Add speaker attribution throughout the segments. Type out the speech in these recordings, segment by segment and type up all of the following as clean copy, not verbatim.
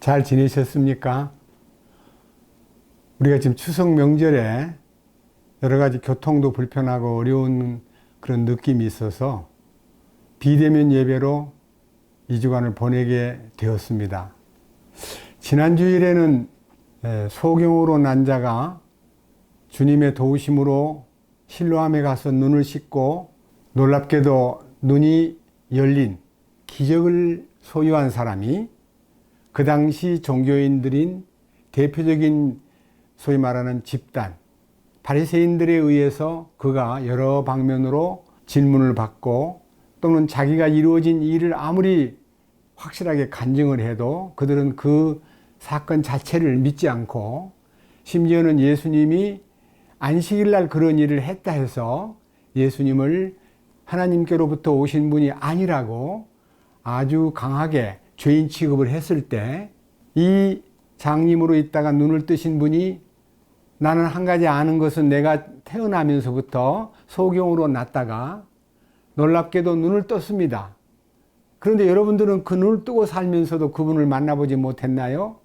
Speaker 1: 잘 지내셨습니까? 우리가 지금 추석 명절에 여러 가지 교통도 불편하고 어려운 그런 느낌이 있어서 비대면 예배로 2주간을 보내게 되었습니다. 지난 주일에는 소경으로 난 자가 주님의 도우심으로 실로암에 가서 눈을 씻고 놀랍게도 눈이 열린 기적을 소유한 사람이 그 당시 종교인들인 대표적인 소위 말하는 집단 바리새인들에 의해서 그가 여러 방면으로 질문을 받고 또는 자기가 이루어진 일을 아무리 확실하게 간증을 해도 그들은 그 사건 자체를 믿지 않고 심지어는 예수님이 안식일날 그런 일을 했다 해서 예수님을 하나님께로부터 오신 분이 아니라고 아주 강하게 죄인 취급을 했을 때 이 장님으로 있다가 눈을 뜨신 분이 나는 한 가지 아는 것은 내가 태어나면서부터 소경으로 났다가 놀랍게도 눈을 떴습니다. 그런데 여러분들은 그 눈을 뜨고 살면서도 그분을 만나보지 못했나요?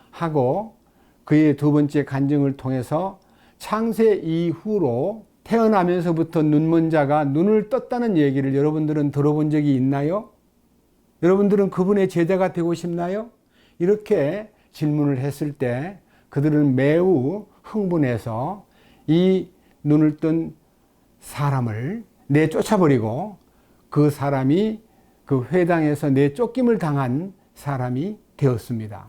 Speaker 1: 하고 그의 두 번째 간증을 통해서 창세 이후로 태어나면서부터 눈먼 자가 눈을 떴다는 얘기를 여러분들은 들어본 적이 있나요? 여러분들은 그분의 제자가 되고 싶나요? 이렇게 질문을 했을 때 그들은 매우 흥분해서 이 눈을 뜬 사람을 내쫓아버리고 그 사람이 그 회당에서 내쫓김을 당한 사람이 되었습니다.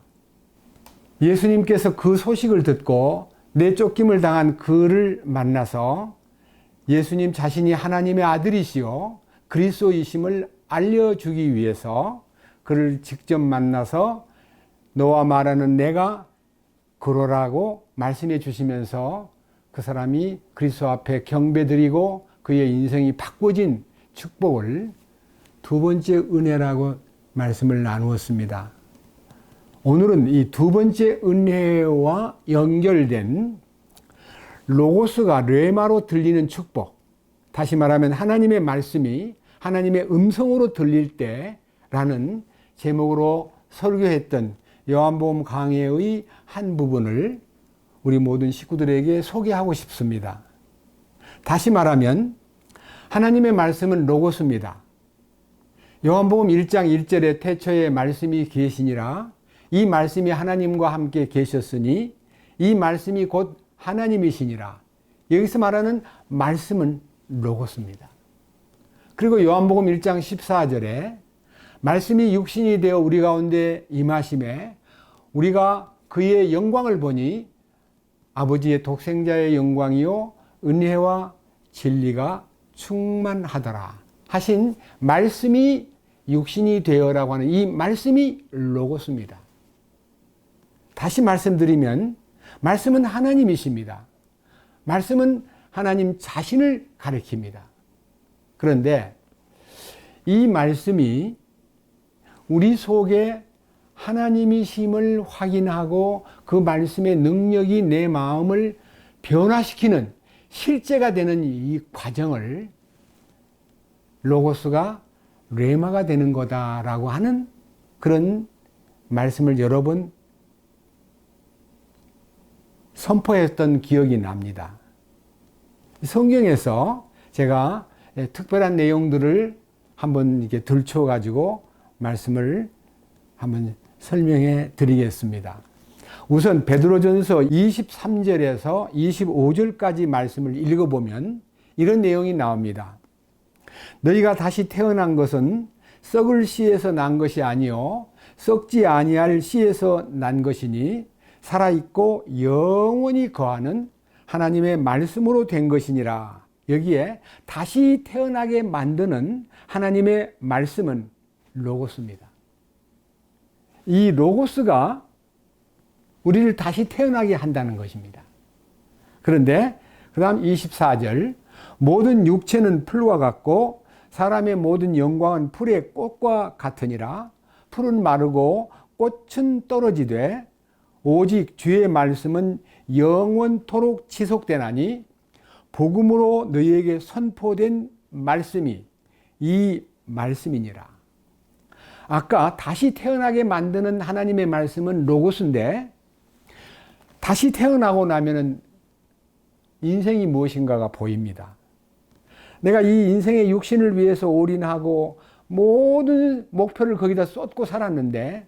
Speaker 1: 예수님께서 그 소식을 듣고 내쫓김을 당한 그를 만나서 예수님 자신이 하나님의 아들이시요 그리스도이심을 알려주기 위해서 그를 직접 만나서 너와 말하는 내가 그러라고 말씀해 주시면서 그 사람이 그리스도 앞에 경배드리고 그의 인생이 바꿔진 축복을 두 번째 은혜라고 말씀을 나누었습니다. 오늘은 이 두 번째 은혜와 연결된 로고스가 레마로 들리는 축복, 다시 말하면 하나님의 말씀이 하나님의 음성으로 들릴 때라는 제목으로 설교했던 요한복음 강해의 한 부분을 우리 모든 식구들에게 소개하고 싶습니다. 다시 말하면 하나님의 말씀은 로고스입니다. 요한복음 1장 1절에 태초에 말씀이 계시니라 이 말씀이 하나님과 함께 계셨으니 이 말씀이 곧 하나님이시니라. 여기서 말하는 말씀은 로고스입니다. 그리고 요한복음 1장 14절에 말씀이 육신이 되어 우리 가운데 임하심에 우리가 그의 영광을 보니 아버지의 독생자의 영광이요 은혜와 진리가 충만하더라 하신 말씀이 육신이 되어라고 하는 이 말씀이 로고스입니다. 다시 말씀드리면 말씀은 하나님이십니다. 말씀은 하나님 자신을 가리킵니다. 그런데 이 말씀이 우리 속에 하나님이심을 확인하고 그 말씀의 능력이 내 마음을 변화시키는 실제가 되는 이 과정을 로고스가 레마가 되는 거다라고 하는 그런 말씀을 여러 번 선포했던 기억이 납니다. 성경에서 제가 특별한 내용들을 한번 이렇게 들춰가지고 말씀을 한번 설명해 드리겠습니다. 우선 베드로전서 23절에서 25절까지 말씀을 읽어보면 이런 내용이 나옵니다. 너희가 다시 태어난 것은 썩을 씨에서 난 것이 아니요 썩지 아니할 씨에서 난 것이니 살아있고 영원히 거하는 하나님의 말씀으로 된 것이니라. 여기에 다시 태어나게 만드는 하나님의 말씀은 로고스입니다. 이 로고스가 우리를 다시 태어나게 한다는 것입니다. 그런데 그 다음 24절 모든 육체는 풀과 같고 사람의 모든 영광은 풀의 꽃과 같으니라. 풀은 마르고 꽃은 떨어지되 오직 주의 말씀은 영원토록 지속되나니 복음으로 너희에게 선포된 말씀이 이 말씀이니라. 아까 다시 태어나게 만드는 하나님의 말씀은 로고스인데, 다시 태어나고 나면은 인생이 무엇인가가 보입니다. 내가 이 인생의 육신을 위해서 올인하고 모든 목표를 거기다 쏟고 살았는데,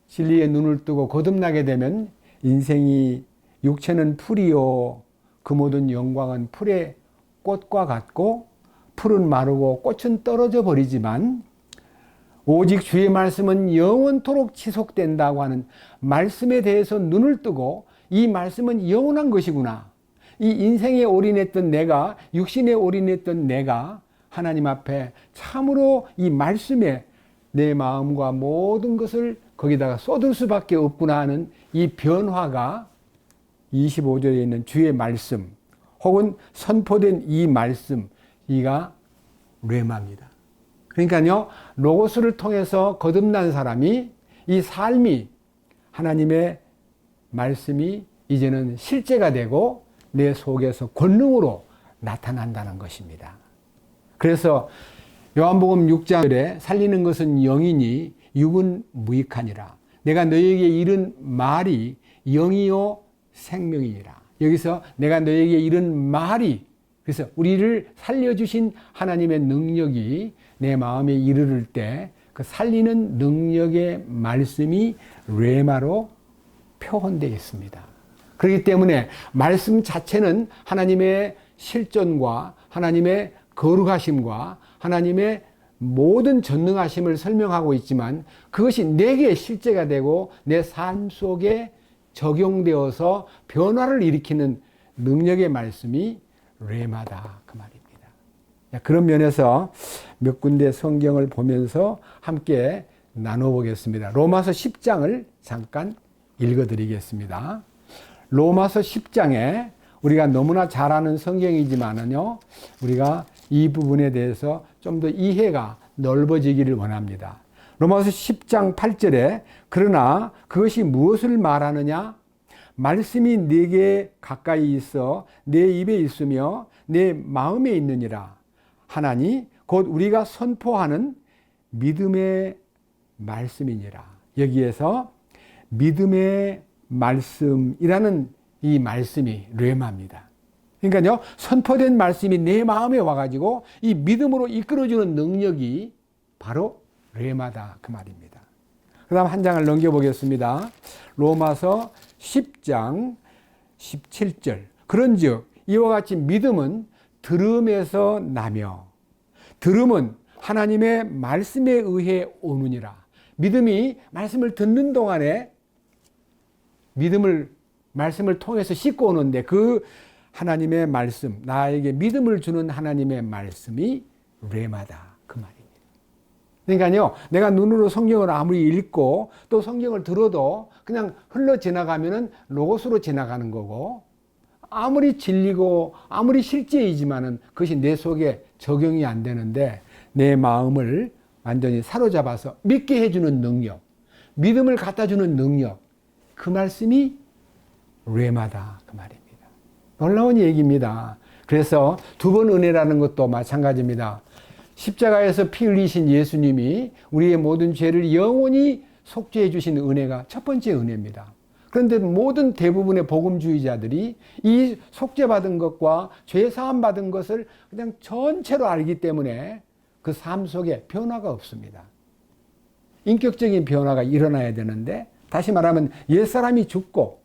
Speaker 1: 진리의 눈을 뜨고 거듭나게 되면 인생이 육체는 풀이요 그 모든 영광은 풀의 꽃과 같고, 풀은 마르고 꽃은 떨어져 버리지만 오직 주의 말씀은 영원토록 지속된다고 하는 말씀에 대해서 눈을 뜨고, 이 말씀은 영원한 것이구나, 이 인생에 올인했던 내가, 육신에 올인했던 내가 하나님 앞에 참으로 이 말씀에 내 마음과 모든 것을 거기다가 쏟을 수밖에 없구나 하는 이 변화가 25절에 있는 주의 말씀 혹은 선포된 이 말씀, 이가 레마입니다. 그러니까요, 로고스를 통해서 거듭난 사람이, 이 삶이, 하나님의 말씀이 이제는 실제가 되고 내 속에서 권능으로 나타난다는 것입니다. 그래서 요한복음 6장에 살리는 것은 영이니 육은 무익하니라. 내가 너에게 이른 말이 영이요 생명이니라. 여기서 내가 너에게 이른 말이, 그래서 우리를 살려주신 하나님의 능력이 내 마음에 이르를 때 그 살리는 능력의 말씀이 레마로 표현되어 있습니다. 그렇기 때문에 말씀 자체는 하나님의 실존과 하나님의 거룩하심과 하나님의 모든 전능하심을 설명하고 있지만, 그것이 내게 실제가 되고 내 삶 속에 적용되어서 변화를 일으키는 능력의 말씀이 레마다, 그 말입니다. 그런 면에서 몇 군데 성경을 보면서 함께 나눠보겠습니다. 로마서 10장을 잠깐 읽어드리겠습니다. 로마서 10장에 우리가 너무나 잘 아는 성경이지만은요, 우리가 이 부분에 대해서 좀 더 이해가 넓어지기를 원합니다. 로마서 10장 8절에 그러나 그것이 무엇을 말하느냐? 말씀이 네게 가까이 있어 내 입에 있으며 내 마음에 있느니라 하나니 곧 우리가 선포하는 믿음의 말씀이니라. 여기에서 믿음의 말씀이라는 이 말씀이 레마입니다. 그러니까요, 선포된 말씀이 내 마음에 와가지고 이 믿음으로 이끌어주는 능력이 바로 레마다, 그 말입니다. 그 다음 한 장을 넘겨보겠습니다. 로마서 10장 17절. 그런즉 이와 같이 믿음은 들음에서 나며 들음은 하나님의 말씀에 의해 오느니라. 믿음이 말씀을 듣는 동안에 말씀을 통해서 씻고 오는데, 그 하나님의 말씀, 나에게 믿음을 주는 하나님의 말씀이 레마다, 그 말입니다. 그러니까요, 내가 눈으로 성경을 아무리 읽고 또 성경을 들어도 그냥 흘러 지나가면은 로고스로 지나가는 거고, 아무리 진리고 아무리 실제이지만은 그것이 내 속에 적용이 안 되는데, 내 마음을 완전히 사로잡아서 믿게 해주는 능력, 믿음을 갖다 주는 능력, 그 말씀이 레마다, 그 말입니다. 놀라운 얘기입니다. 그래서 두 번 은혜라는 것도 마찬가지입니다. 십자가에서 피 흘리신 예수님이 우리의 모든 죄를 영원히 속죄해 주신 은혜가 첫 번째 은혜입니다. 그런데 모든 대부분의 복음주의자들이 이 속죄받은 것과 죄 사함 받은 것을 그냥 전체로 알기 때문에 그 삶 속에 변화가 없습니다. 인격적인 변화가 일어나야 되는데, 다시 말하면 옛사람이 죽고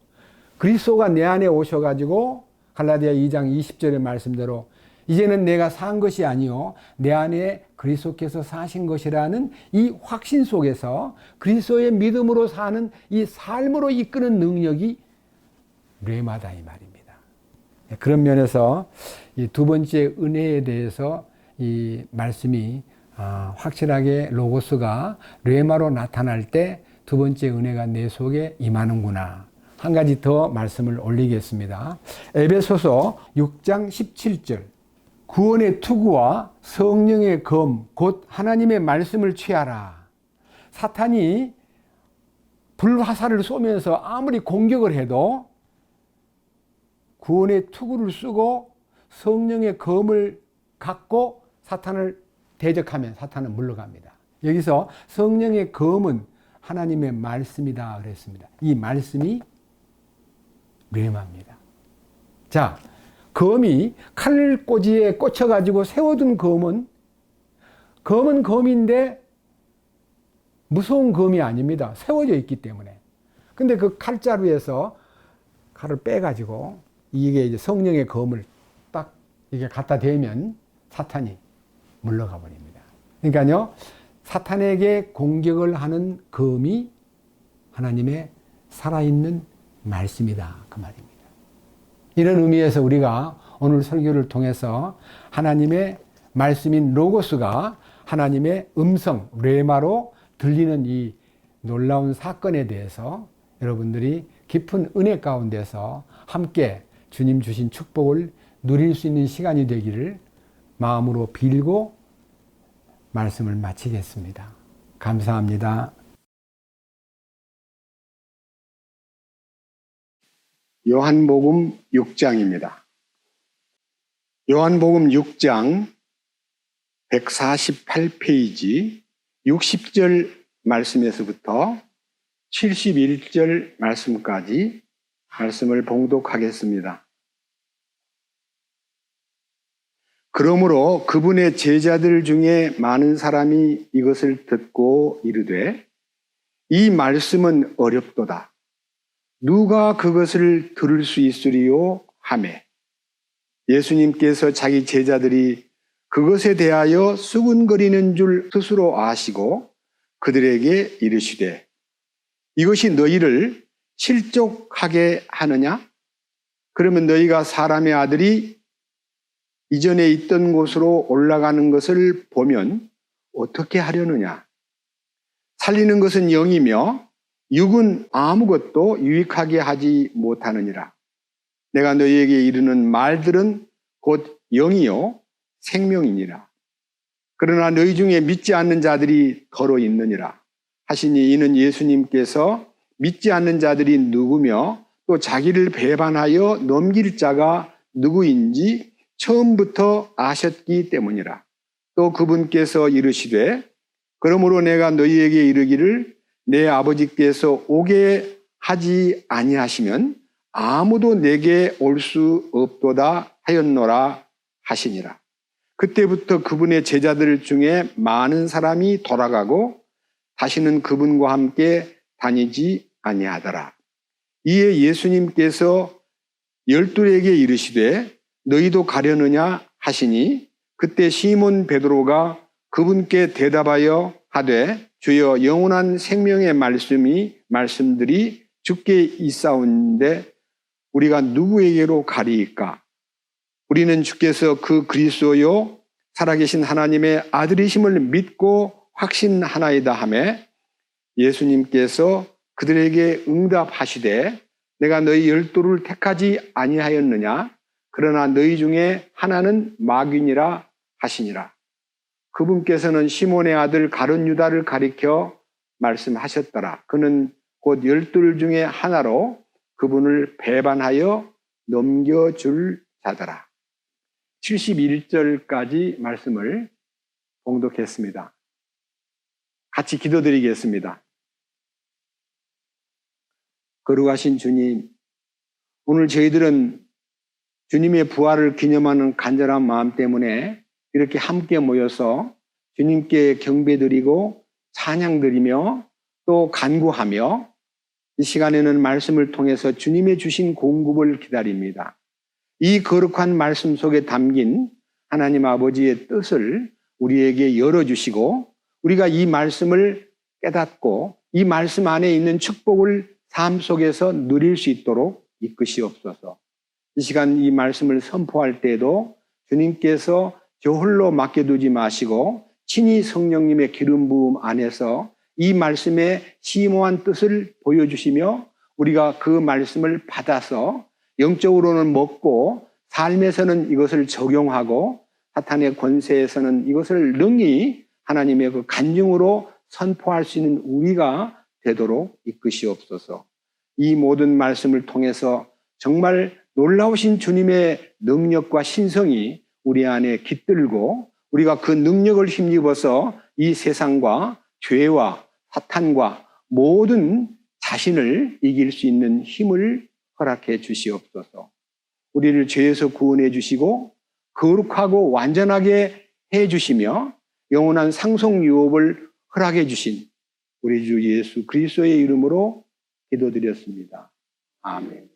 Speaker 1: 그리스도가 내 안에 오셔가지고 갈라디아 2장 20절의 말씀대로 이제는 내가 산 것이 아니요 내 안에 그리스도께서 사신 것이라는 이 확신 속에서 그리스도의 믿음으로 사는 이 삶으로 이끄는 능력이 레마다, 이 말입니다. 그런 면에서 이 두 번째 은혜에 대해서 이 말씀이 확실하게 로고스가 레마로 나타날 때 두 번째 은혜가 내 속에 임하는구나. 한 가지 더 말씀을 올리겠습니다. 에베소서 6장 17절. 구원의 투구와 성령의 검, 곧 하나님의 말씀을 취하라. 사탄이 불화살을 쏘면서 아무리 공격을 해도 구원의 투구를 쓰고 성령의 검을 갖고 사탄을 대적하면 사탄은 물러갑니다. 여기서 성령의 검은 하나님의 말씀이다 그랬습니다. 이 말씀이 뢰마입니다. 자, 검이 칼꽂이에 꽂혀가지고 세워둔 검은 검인데 무서운 검이 아닙니다. 세워져 있기 때문에. 근데 그 칼자루에서 칼을 빼가지고 이게 이제 성령의 검을 딱 이게 갖다 대면 사탄이 물러가 버립니다. 그러니까요, 사탄에게 공격을 하는 검이 하나님의 살아있는 말씀이다. 그 말입니다. 이런 의미에서 우리가 오늘 설교를 통해서 하나님의 말씀인 로고스가 하나님의 음성, 뢰마로 들리는 이 놀라운 사건에 대해서 여러분들이 깊은 은혜 가운데서 함께 주님 주신 축복을 누릴 수 있는 시간이 되기를 마음으로 빌고 말씀을 마치겠습니다. 감사합니다.
Speaker 2: 요한복음 6장입니다. 요한복음 6장 148페이지 60절 말씀에서부터 71절 말씀까지 말씀을 봉독하겠습니다. 그러므로 그분의 제자들 중에 많은 사람이 이것을 듣고 이르되 이 말씀은 어렵도다. 누가 그것을 들을 수 있으리요 하매 예수님께서 자기 제자들이 그것에 대하여 수군거리는 줄 스스로 아시고 그들에게 이르시되 이것이 너희를 실족하게 하느냐? 그러면 너희가 사람의 아들이 이전에 있던 곳으로 올라가는 것을 보면 어떻게 하려느냐? 살리는 것은 영이며 육은 아무것도 유익하게 하지 못하느니라. 내가 너희에게 이르는 말들은 곧 영이요 생명이니라. 그러나 너희 중에 믿지 않는 자들이 더러 있느니라 하시니 이는 예수님께서 믿지 않는 자들이 누구며 또 자기를 배반하여 넘길 자가 누구인지 처음부터 아셨기 때문이라. 또 그분께서 이르시되 그러므로 내가 너희에게 이르기를 내 아버지께서 오게 하지 아니하시면 아무도 내게 올 수 없도다 하였노라 하시니라. 그때부터 그분의 제자들 중에 많은 사람이 돌아가고 다시는 그분과 함께 다니지 아니하더라. 이에 예수님께서 열둘에게 이르시되 너희도 가려느냐 하시니 그때 시몬 베드로가 그분께 대답하여 하되 주여 영원한 생명의 말씀들이 주께 있사온데 우리가 누구에게로 가리이까? 우리는 주께서 그 그리스도요 살아계신 하나님의 아들이심을 믿고 확신하나이다 하매 예수님께서 그들에게 응답하시되 내가 너희 열둘을 택하지 아니하였느냐? 그러나 너희 중에 하나는 마귀니라 하시니라. 그분께서는 시몬의 아들 가룟 유다를 가리켜 말씀하셨더라. 그는 곧 열둘 중에 하나로 그분을 배반하여 넘겨줄 자더라. 71절까지 말씀을 봉독했습니다. 같이 기도드리겠습니다. 거룩하신 주님, 오늘 저희들은 주님의 부활을 기념하는 간절한 마음 때문에 이렇게 함께 모여서 주님께 경배드리고 찬양드리며 또 간구하며 이 시간에는 말씀을 통해서 주님의 주신 공급을 기다립니다. 이 거룩한 말씀 속에 담긴 하나님 아버지의 뜻을 우리에게 열어주시고 우리가 이 말씀을 깨닫고 이 말씀 안에 있는 축복을 삶 속에서 누릴 수 있도록 이끄시옵소서. 이 시간 이 말씀을 선포할 때에도 주님께서 저 홀로 맡겨두지 마시고 친히 성령님의 기름 부음 안에서 이 말씀의 심오한 뜻을 보여주시며 우리가 그 말씀을 받아서 영적으로는 먹고 삶에서는 이것을 적용하고 사탄의 권세에서는 이것을 능히 하나님의 그 간증으로 선포할 수 있는 우리가 되도록 이끄시옵소서. 이 모든 말씀을 통해서 정말 놀라우신 주님의 능력과 신성이 우리 안에 깃들고 우리가 그 능력을 힘입어서 이 세상과 죄와 사탄과 모든 자신을 이길 수 있는 힘을 허락해 주시옵소서. 우리를 죄에서 구원해 주시고 거룩하고 완전하게 해 주시며 영원한 상속 유업을 허락해 주신 우리 주 예수 그리스도의 이름으로 기도드렸습니다. 아멘.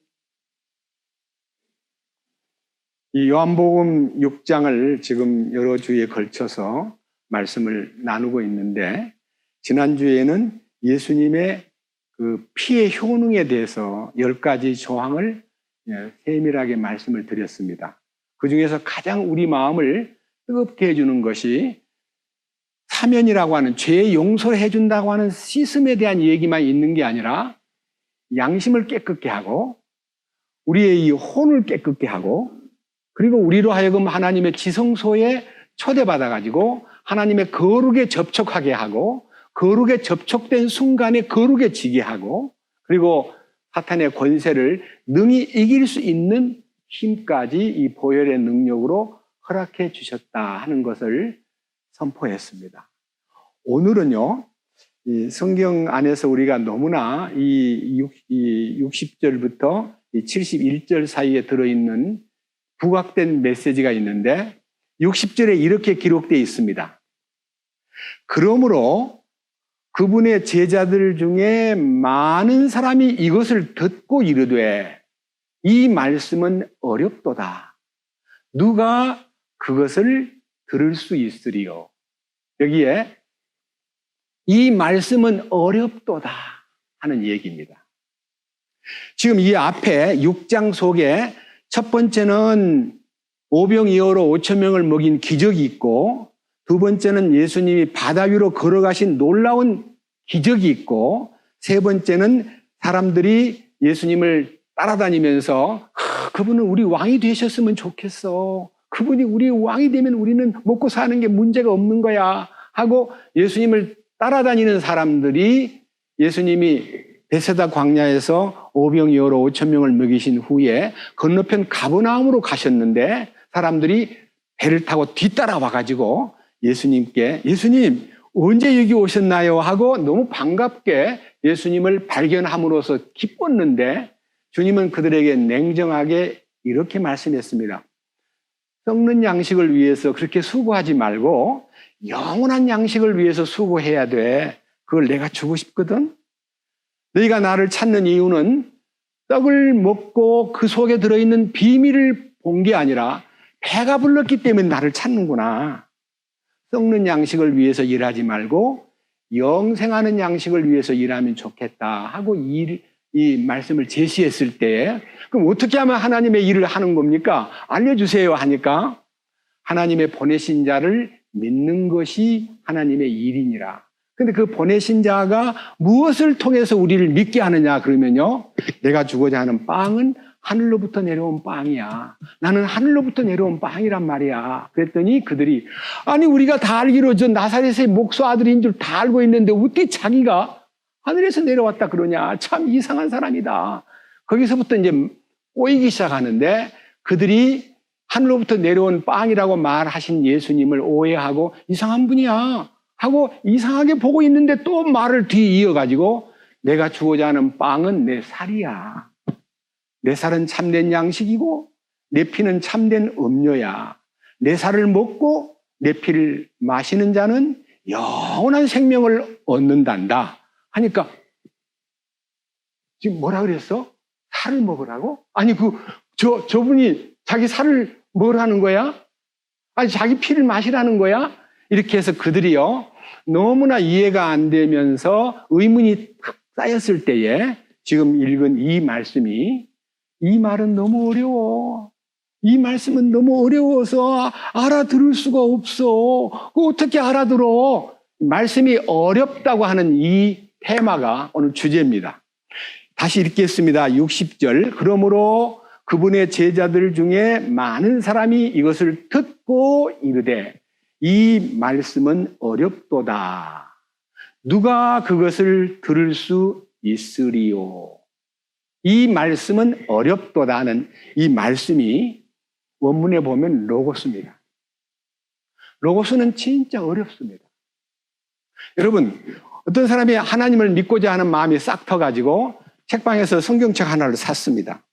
Speaker 2: 이 요한복음 6장을 지금 여러 주에 걸쳐서 말씀을 나누고 있는데, 지난주에는 예수님의 그 피의 효능에 대해서 10가지 조항을 세밀하게 말씀을 드렸습니다. 그 중에서 가장 우리 마음을 뜨겁게 해주는 것이 사면이라고 하는, 죄 용서를 해준다고 하는 시스템에 대한 얘기만 있는 게 아니라 양심을 깨끗게 하고 우리의 이 혼을 깨끗게 하고, 그리고 우리로 하여금 하나님의 지성소에 초대받아가지고 하나님의 거룩에 접촉하게 하고, 거룩에 접촉된 순간에 거룩에 지게 하고, 그리고 사탄의 권세를 능히 이길 수 있는 힘까지 이 보혈의 능력으로 허락해 주셨다 하는 것을 선포했습니다. 오늘은요, 이 성경 안에서 우리가 너무나 이 60절부터 이 71절 사이에 들어있는 부각된 메시지가 있는데, 60절에 이렇게 기록되어 있습니다. 그러므로 그분의 제자들 중에 많은 사람이 이것을 듣고 이르되 이 말씀은 어렵도다. 누가 그것을 들을 수 있으리요. 여기에 이 말씀은 어렵도다 하는 얘기입니다. 지금 이 앞에 6장 속에 첫 번째는 오병이어로 5천 명을 먹인 기적이 있고, 두 번째는 예수님이 바다 위로 걸어가신 놀라운 기적이 있고, 세 번째는 사람들이 예수님을 따라다니면서 그분은 우리 왕이 되셨으면 좋겠어. 그분이 우리 왕이 되면 우리는 먹고 사는 게 문제가 없는 거야 하고 예수님을 따라다니는 사람들이, 예수님이 베세다 광야에서 오병이어로 5천 명을 먹이신 후에 건너편 가버나움으로 가셨는데, 사람들이 배를 타고 뒤따라와가지고 예수님께 예수님 언제 여기 오셨나요? 하고 너무 반갑게 예수님을 발견함으로써 기뻤는데, 주님은 그들에게 냉정하게 이렇게 말씀했습니다. 썩는 양식을 위해서 그렇게 수고하지 말고 영원한 양식을 위해서 수고해야 돼. 그걸 내가 주고 싶거든. 너희가 나를 찾는 이유는 떡을 먹고 그 속에 들어있는 비밀을 본 게 아니라 배가 불렀기 때문에 나를 찾는구나. 썩는 양식을 위해서 일하지 말고 영생하는 양식을 위해서 일하면 좋겠다 하고 이 말씀을 제시했을 때, 그럼 어떻게 하면 하나님의 일을 하는 겁니까? 알려주세요 하니까 하나님의 보내신 자를 믿는 것이 하나님의 일이니라. 근데 그 보내신 자가 무엇을 통해서 우리를 믿게 하느냐 그러면요, 내가 주고자 하는 빵은 하늘로부터 내려온 빵이야. 나는 하늘로부터 내려온 빵이란 말이야. 그랬더니 그들이, 아니 우리가 다 알기로 저 나사렛의 목수 아들인 줄 다 알고 있는데 어떻게 자기가 하늘에서 내려왔다 그러냐. 참 이상한 사람이다. 거기서부터 이제 꼬이기 시작하는데, 그들이 하늘로부터 내려온 빵이라고 말하신 예수님을 오해하고 이상한 분이야 하고 이상하게 보고 있는데 또 말을 뒤 이어가지고, 내가 주고자 하는 빵은 내 살이야. 내 살은 참된 양식이고 내 피는 참된 음료야. 내 살을 먹고 내 피를 마시는 자는 영원한 생명을 얻는단다 하니까, 지금 뭐라 그랬어? 살을 먹으라고? 아니 저분이 자기 살을 먹으라는 거야? 아니 자기 피를 마시라는 거야? 이렇게 해서 그들이요, 너무나 이해가 안 되면서 의문이 쌓였을 때에 지금 읽은 이 말씀이, 이 말은 너무 어려워. 이 말씀은 너무 어려워서 알아들을 수가 없어. 어떻게 알아들어? 말씀이 어렵다고 하는 이 테마가 오늘 주제입니다. 다시 읽겠습니다. 60절. 그러므로 그분의 제자들 중에 많은 사람이 이것을 듣고 이르되 이 말씀은 어렵도다. 누가 그것을 들을 수 있으리요. 이 말씀은 어렵도다는 이 말씀이 원문에 보면 로고스입니다. 로고스는 진짜 어렵습니다. 여러분, 어떤 사람이 하나님을 믿고자 하는 마음이 싹 터가지고 책방에서 성경책 하나를 샀습니다.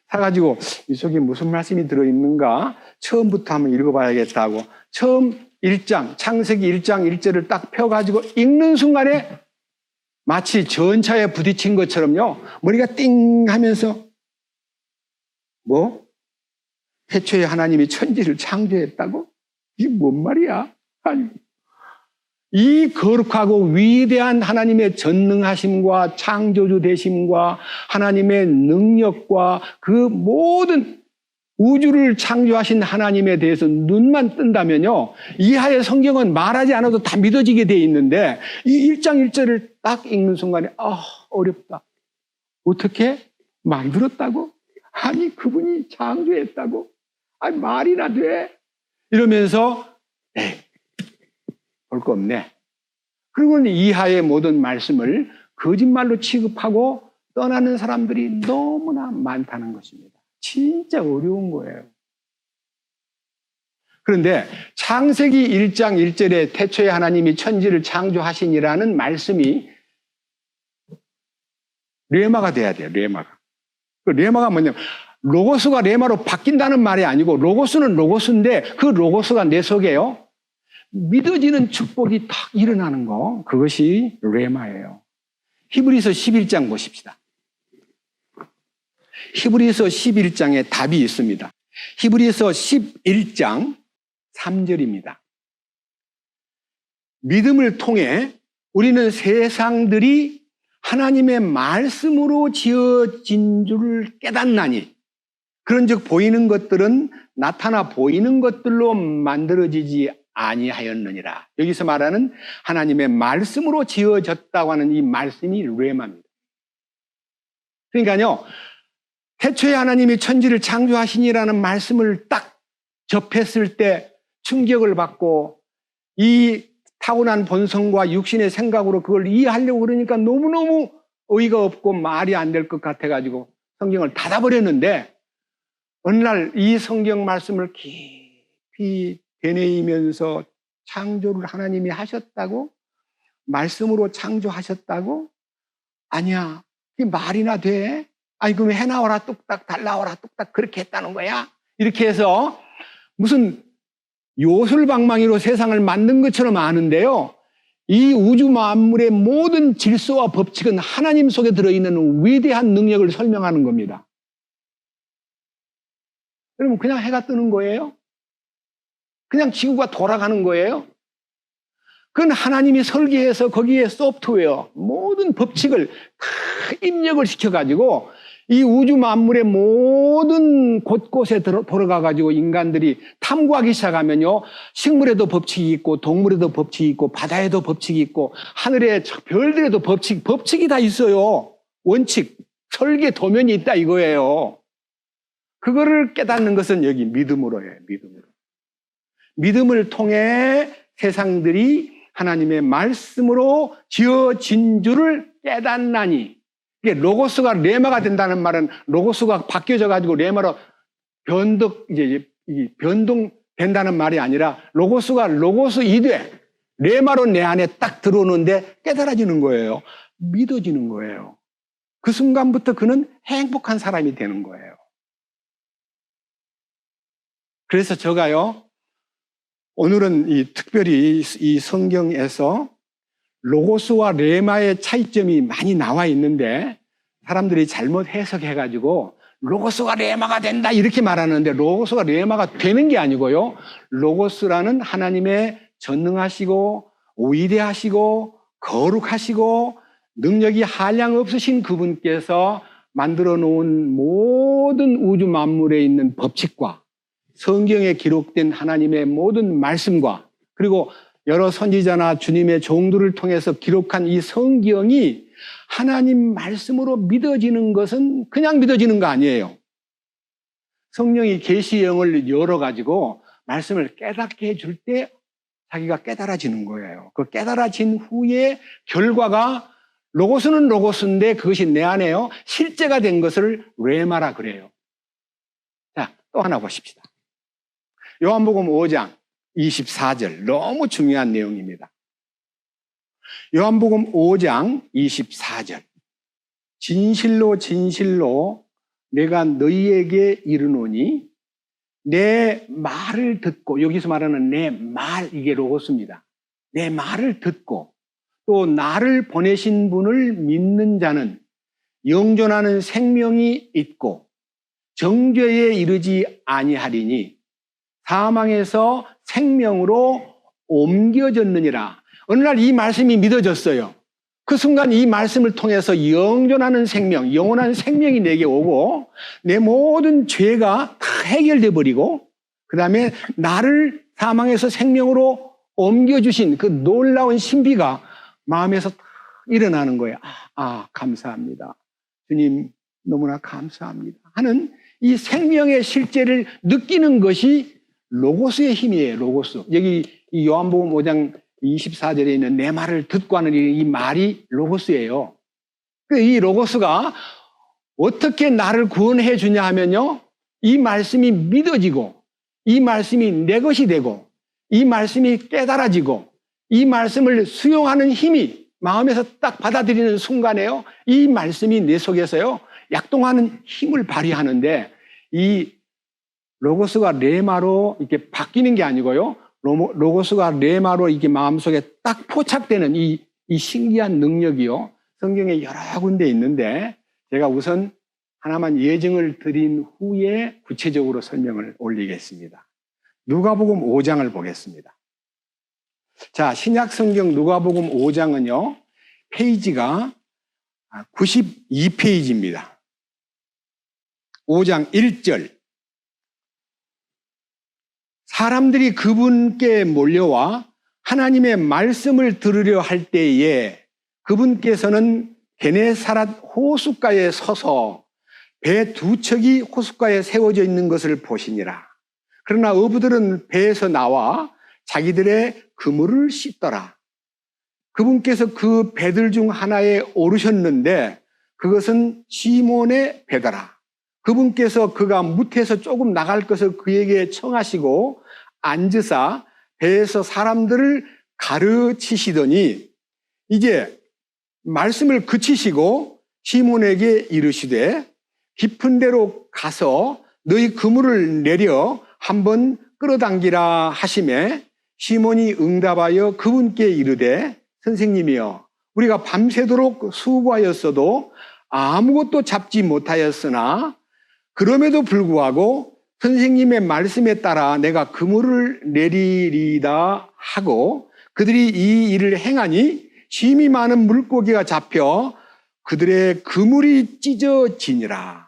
Speaker 2: 사가지고 이 속에 무슨 말씀이 들어있는가 처음부터 한번 읽어봐야겠다고 처음 1장, 창세기 1장 1절을 딱 펴가지고 읽는 순간에 마치 전차에 부딪힌 것처럼요. 머리가 띵 하면서 뭐? 태초에 하나님이 천지를 창조했다고? 이게 뭔 말이야? 아니, 이 거룩하고 위대한 하나님의 전능하심과 창조주 되심과 하나님의 능력과 그 모든 우주를 창조하신 하나님에 대해서 눈만 뜬다면요. 이하의 성경은 말하지 않아도 다 믿어지게 돼 있는데 이 1장 1절을 딱 읽는 순간에 어렵다. 어떻게 만들었다고? 아니 그분이 창조했다고? 아니 말이나 돼? 이러면서 볼 거 없네. 그리고는 이하의 모든 말씀을 거짓말로 취급하고 떠나는 사람들이 너무나 많다는 것입니다. 진짜 어려운 거예요. 그런데 창세기 1장 1절에 태초에 하나님이 천지를 창조하시니라는 말씀이 레마가 돼야 돼요. 레마가. 그 레마가 뭐냐면 로고스가 레마로 바뀐다는 말이 아니고 로고스는 로고스인데 그 로고스가 내 속에요. 믿어지는 축복이 딱 일어나는 거. 그것이 레마예요. 히브리서 11장 보십시다. 히브리서 11장에 답이 있습니다. 히브리서 11장 3절입니다. 믿음을 통해 우리는 세상들이 하나님의 말씀으로 지어진 줄을 깨닫나니 그런즉 보이는 것들은 나타나 보이는 것들로 만들어지지 아니하였느니라. 여기서 말하는 하나님의 말씀으로 지어졌다고 하는 이 말씀이 레마입니다. 그러니까요. 태초에 하나님이 천지를 창조하시니라는 말씀을 딱 접했을 때 충격을 받고 이 타고난 본성과 육신의 생각으로 그걸 이해하려고 그러니까 너무너무 어이가 없고 말이 안 될 것 같아가지고 성경을 닫아버렸는데 어느 날 이 성경 말씀을 깊이 되뇌이면서 창조를 하나님이 하셨다고? 말씀으로 창조하셨다고? 아니야. 그게 말이나 돼? 아니 그럼 해나오라 뚝딱 달라오라 뚝딱 그렇게 했다는 거야? 이렇게 해서 무슨 요술방망이로 세상을 만든 것처럼 아는데요. 이 우주 만물의 모든 질서와 법칙은 하나님 속에 들어있는 위대한 능력을 설명하는 겁니다. 여러분 그냥 해가 뜨는 거예요? 그냥 지구가 돌아가는 거예요? 그건 하나님이 설계해서 거기에 소프트웨어, 모든 법칙을 다 입력을 시켜가지고 이 우주 만물의 모든 곳곳에 돌아가가지고 인간들이 탐구하기 시작하면요. 식물에도 법칙이 있고 동물에도 법칙이 있고 바다에도 법칙이 있고 하늘의 별들에도 법칙이 다 있어요. 원칙, 설계 도면이 있다 이거예요. 그거를 깨닫는 것은 여기 믿음으로예요. 믿음으로. 믿음을 통해 세상들이 하나님의 말씀으로 지어진 줄을 깨닫나니 이게 로고스가 레마가 된다는 말은 로고스가 바뀌어져 가지고 레마로 변동된다는 말이 아니라 로고스가 로고스 이돼 레마로 내 안에 딱 들어오는데 깨달아지는 거예요. 믿어지는 거예요. 그 순간부터 그는 행복한 사람이 되는 거예요. 그래서 제가요 오늘은 특별히 이 성경에서 로고스와 레마의 차이점이 많이 나와 있는데 사람들이 잘못 해석해가지고 로고스가 레마가 된다 이렇게 말하는데 로고스가 레마가 되는 게 아니고요. 로고스라는 하나님의 전능하시고 위대하시고 거룩하시고 능력이 한량 없으신 그분께서 만들어 놓은 모든 우주 만물에 있는 법칙과 성경에 기록된 하나님의 모든 말씀과 그리고 여러 선지자나 주님의 종들을 통해서 기록한 이 성경이 하나님 말씀으로 믿어지는 것은 그냥 믿어지는 거 아니에요. 성령이 계시형을 열어가지고 말씀을 깨닫게 해줄 때 자기가 깨달아지는 거예요. 그 깨달아진 후에 결과가 로고스는 로고스인데 그것이 내 안에요. 실제가 된 것을 레마라 그래요. 자, 또 하나 보십시다. 요한복음 5장 24절 너무 중요한 내용입니다. 요한복음 5장 24절. 진실로 진실로 내가 너희에게 이르노니 내 말을 듣고, 여기서 말하는 내 말, 이게 로고스입니다. 내 말을 듣고 또 나를 보내신 분을 믿는 자는 영존하는 생명이 있고 정죄에 이르지 아니하리니 사망에서 생명으로 옮겨졌느니라. 어느 날 이 말씀이 믿어졌어요. 그 순간 이 말씀을 통해서 영존하는 생명, 영원한 생명이 내게 오고 내 모든 죄가 다 해결돼 버리고 그 다음에 나를 사망에서 생명으로 옮겨주신 그 놀라운 신비가 마음에서 딱 일어나는 거예요. 감사합니다. 주님 너무나 감사합니다 하는 이 생명의 실제를 느끼는 것이 로고스의 힘이에요. 로고스. 여기 이 요한복음 5장 24절에 있는 내 말을 듣고 하는 이 말이 로고스예요. 이 로고스가 어떻게 나를 구원해 주냐 하면요, 이 말씀이 믿어지고 이 말씀이 내 것이 되고 이 말씀이 깨달아지고 이 말씀을 수용하는 힘이 마음에서 딱 받아들이는 순간에요, 이 말씀이 내 속에서요 약동하는 힘을 발휘하는데, 이 로고스가 레마로 이렇게 바뀌는 게 아니고요, 로고스가 레마로 이게 마음속에 딱 포착되는 이 신기한 능력이요, 성경에 여러 군데 있는데 제가 우선 하나만 예증을 드린 후에 구체적으로 설명을 올리겠습니다. 누가복음 5장을 보겠습니다. 자, 신약 성경 누가복음 5장은요 페이지가 92페이지입니다. 5장 1절. 사람들이 그분께 몰려와 하나님의 말씀을 들으려 할 때에 그분께서는 게네사렛 호숫가에 서서 배 두 척이 호숫가에 세워져 있는 것을 보시니라. 그러나 어부들은 배에서 나와 자기들의 그물을 씻더라. 그분께서 그 배들 중 하나에 오르셨는데 그것은 시몬의 배더라. 그분께서 그가 무태에서 조금 나갈 것을 그에게 청하시고 앉으사 배에서 사람들을 가르치시더니 이제 말씀을 그치시고 시몬에게 이르시되 깊은 데로 가서 너희 그물을 내려 한번 끌어당기라 하시매 시몬이 응답하여 그분께 이르되 선생님이여 우리가 밤새도록 수고하였어도 아무것도 잡지 못하였으나 그럼에도 불구하고 선생님의 말씀에 따라 내가 그물을 내리리다 하고 그들이 이 일을 행하니 심히 많은 물고기가 잡혀 그들의 그물이 찢어지니라.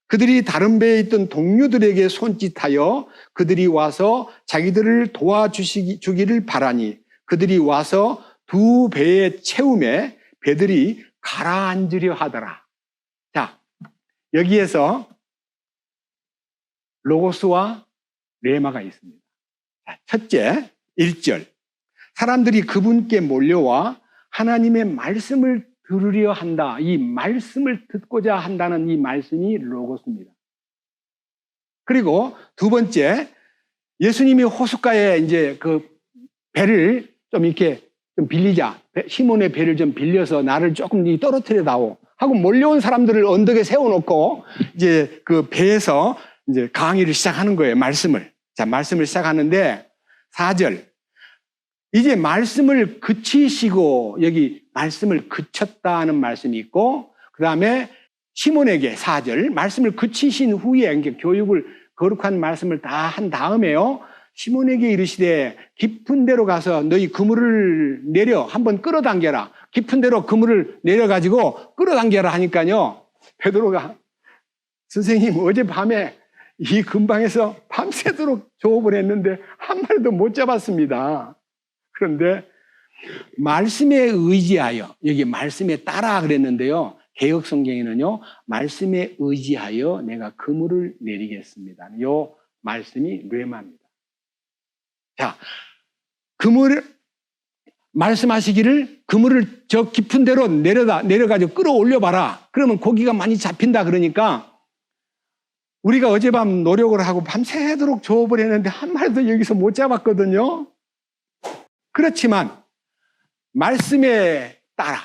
Speaker 2: 그들이 다른 배에 있던 동료들에게 손짓하여 그들이 와서 자기들을 도와주기를 바라니 그들이 와서 두 배에 채우매 배들이 가라앉으려 하더라. 자, 여기에서 로고스와 레마가 있습니다. 자, 첫째, 1절. 사람들이 그분께 몰려와 하나님의 말씀을 들으려 한다. 이 말씀을 듣고자 한다는 이 말씀이 로고스입니다. 그리고 두 번째, 예수님이 호숫가에 이제 그 배를 좀 이렇게 좀 빌리자. 시몬의 배를 좀 빌려서 나를 조금 떨어뜨려 다오 하고 몰려온 사람들을 언덕에 세워놓고 이제 그 배에서 이제 강의를 시작하는 거예요. 말씀을. 자, 말씀을 시작하는데 4절. 이제 말씀을 그치시고 여기 말씀을 그쳤다는 말씀이 있고 그 다음에 시몬에게 4절 말씀을 그치신 후에 이제 교육을 거룩한 말씀을 다 한 다음에요. 시몬에게 이르시되 깊은 데로 가서 너희 그물을 내려 한번 끌어당겨라. 깊은 데로 그물을 내려가지고 끌어당겨라 하니까요. 베드로가 선생님 어젯밤에 이 근방에서 밤새도록 조업을 했는데 한 마리도 못 잡았습니다. 그런데 말씀에 의지하여 여기 말씀에 따라 그랬는데요. 개역 성경에는요. 말씀에 의지하여 내가 그물을 내리겠습니다. 이 말씀이 뢰마입니다. 자, 그물을 말씀하시기를 그물을 저 깊은 데로 내려가지고 끌어올려봐라. 그러면 고기가 많이 잡힌다 그러니까 우리가 어젯밤 노력을 하고 밤새도록 조업을 했는데 한 마리도 여기서 못 잡았거든요. 그렇지만 말씀에 따라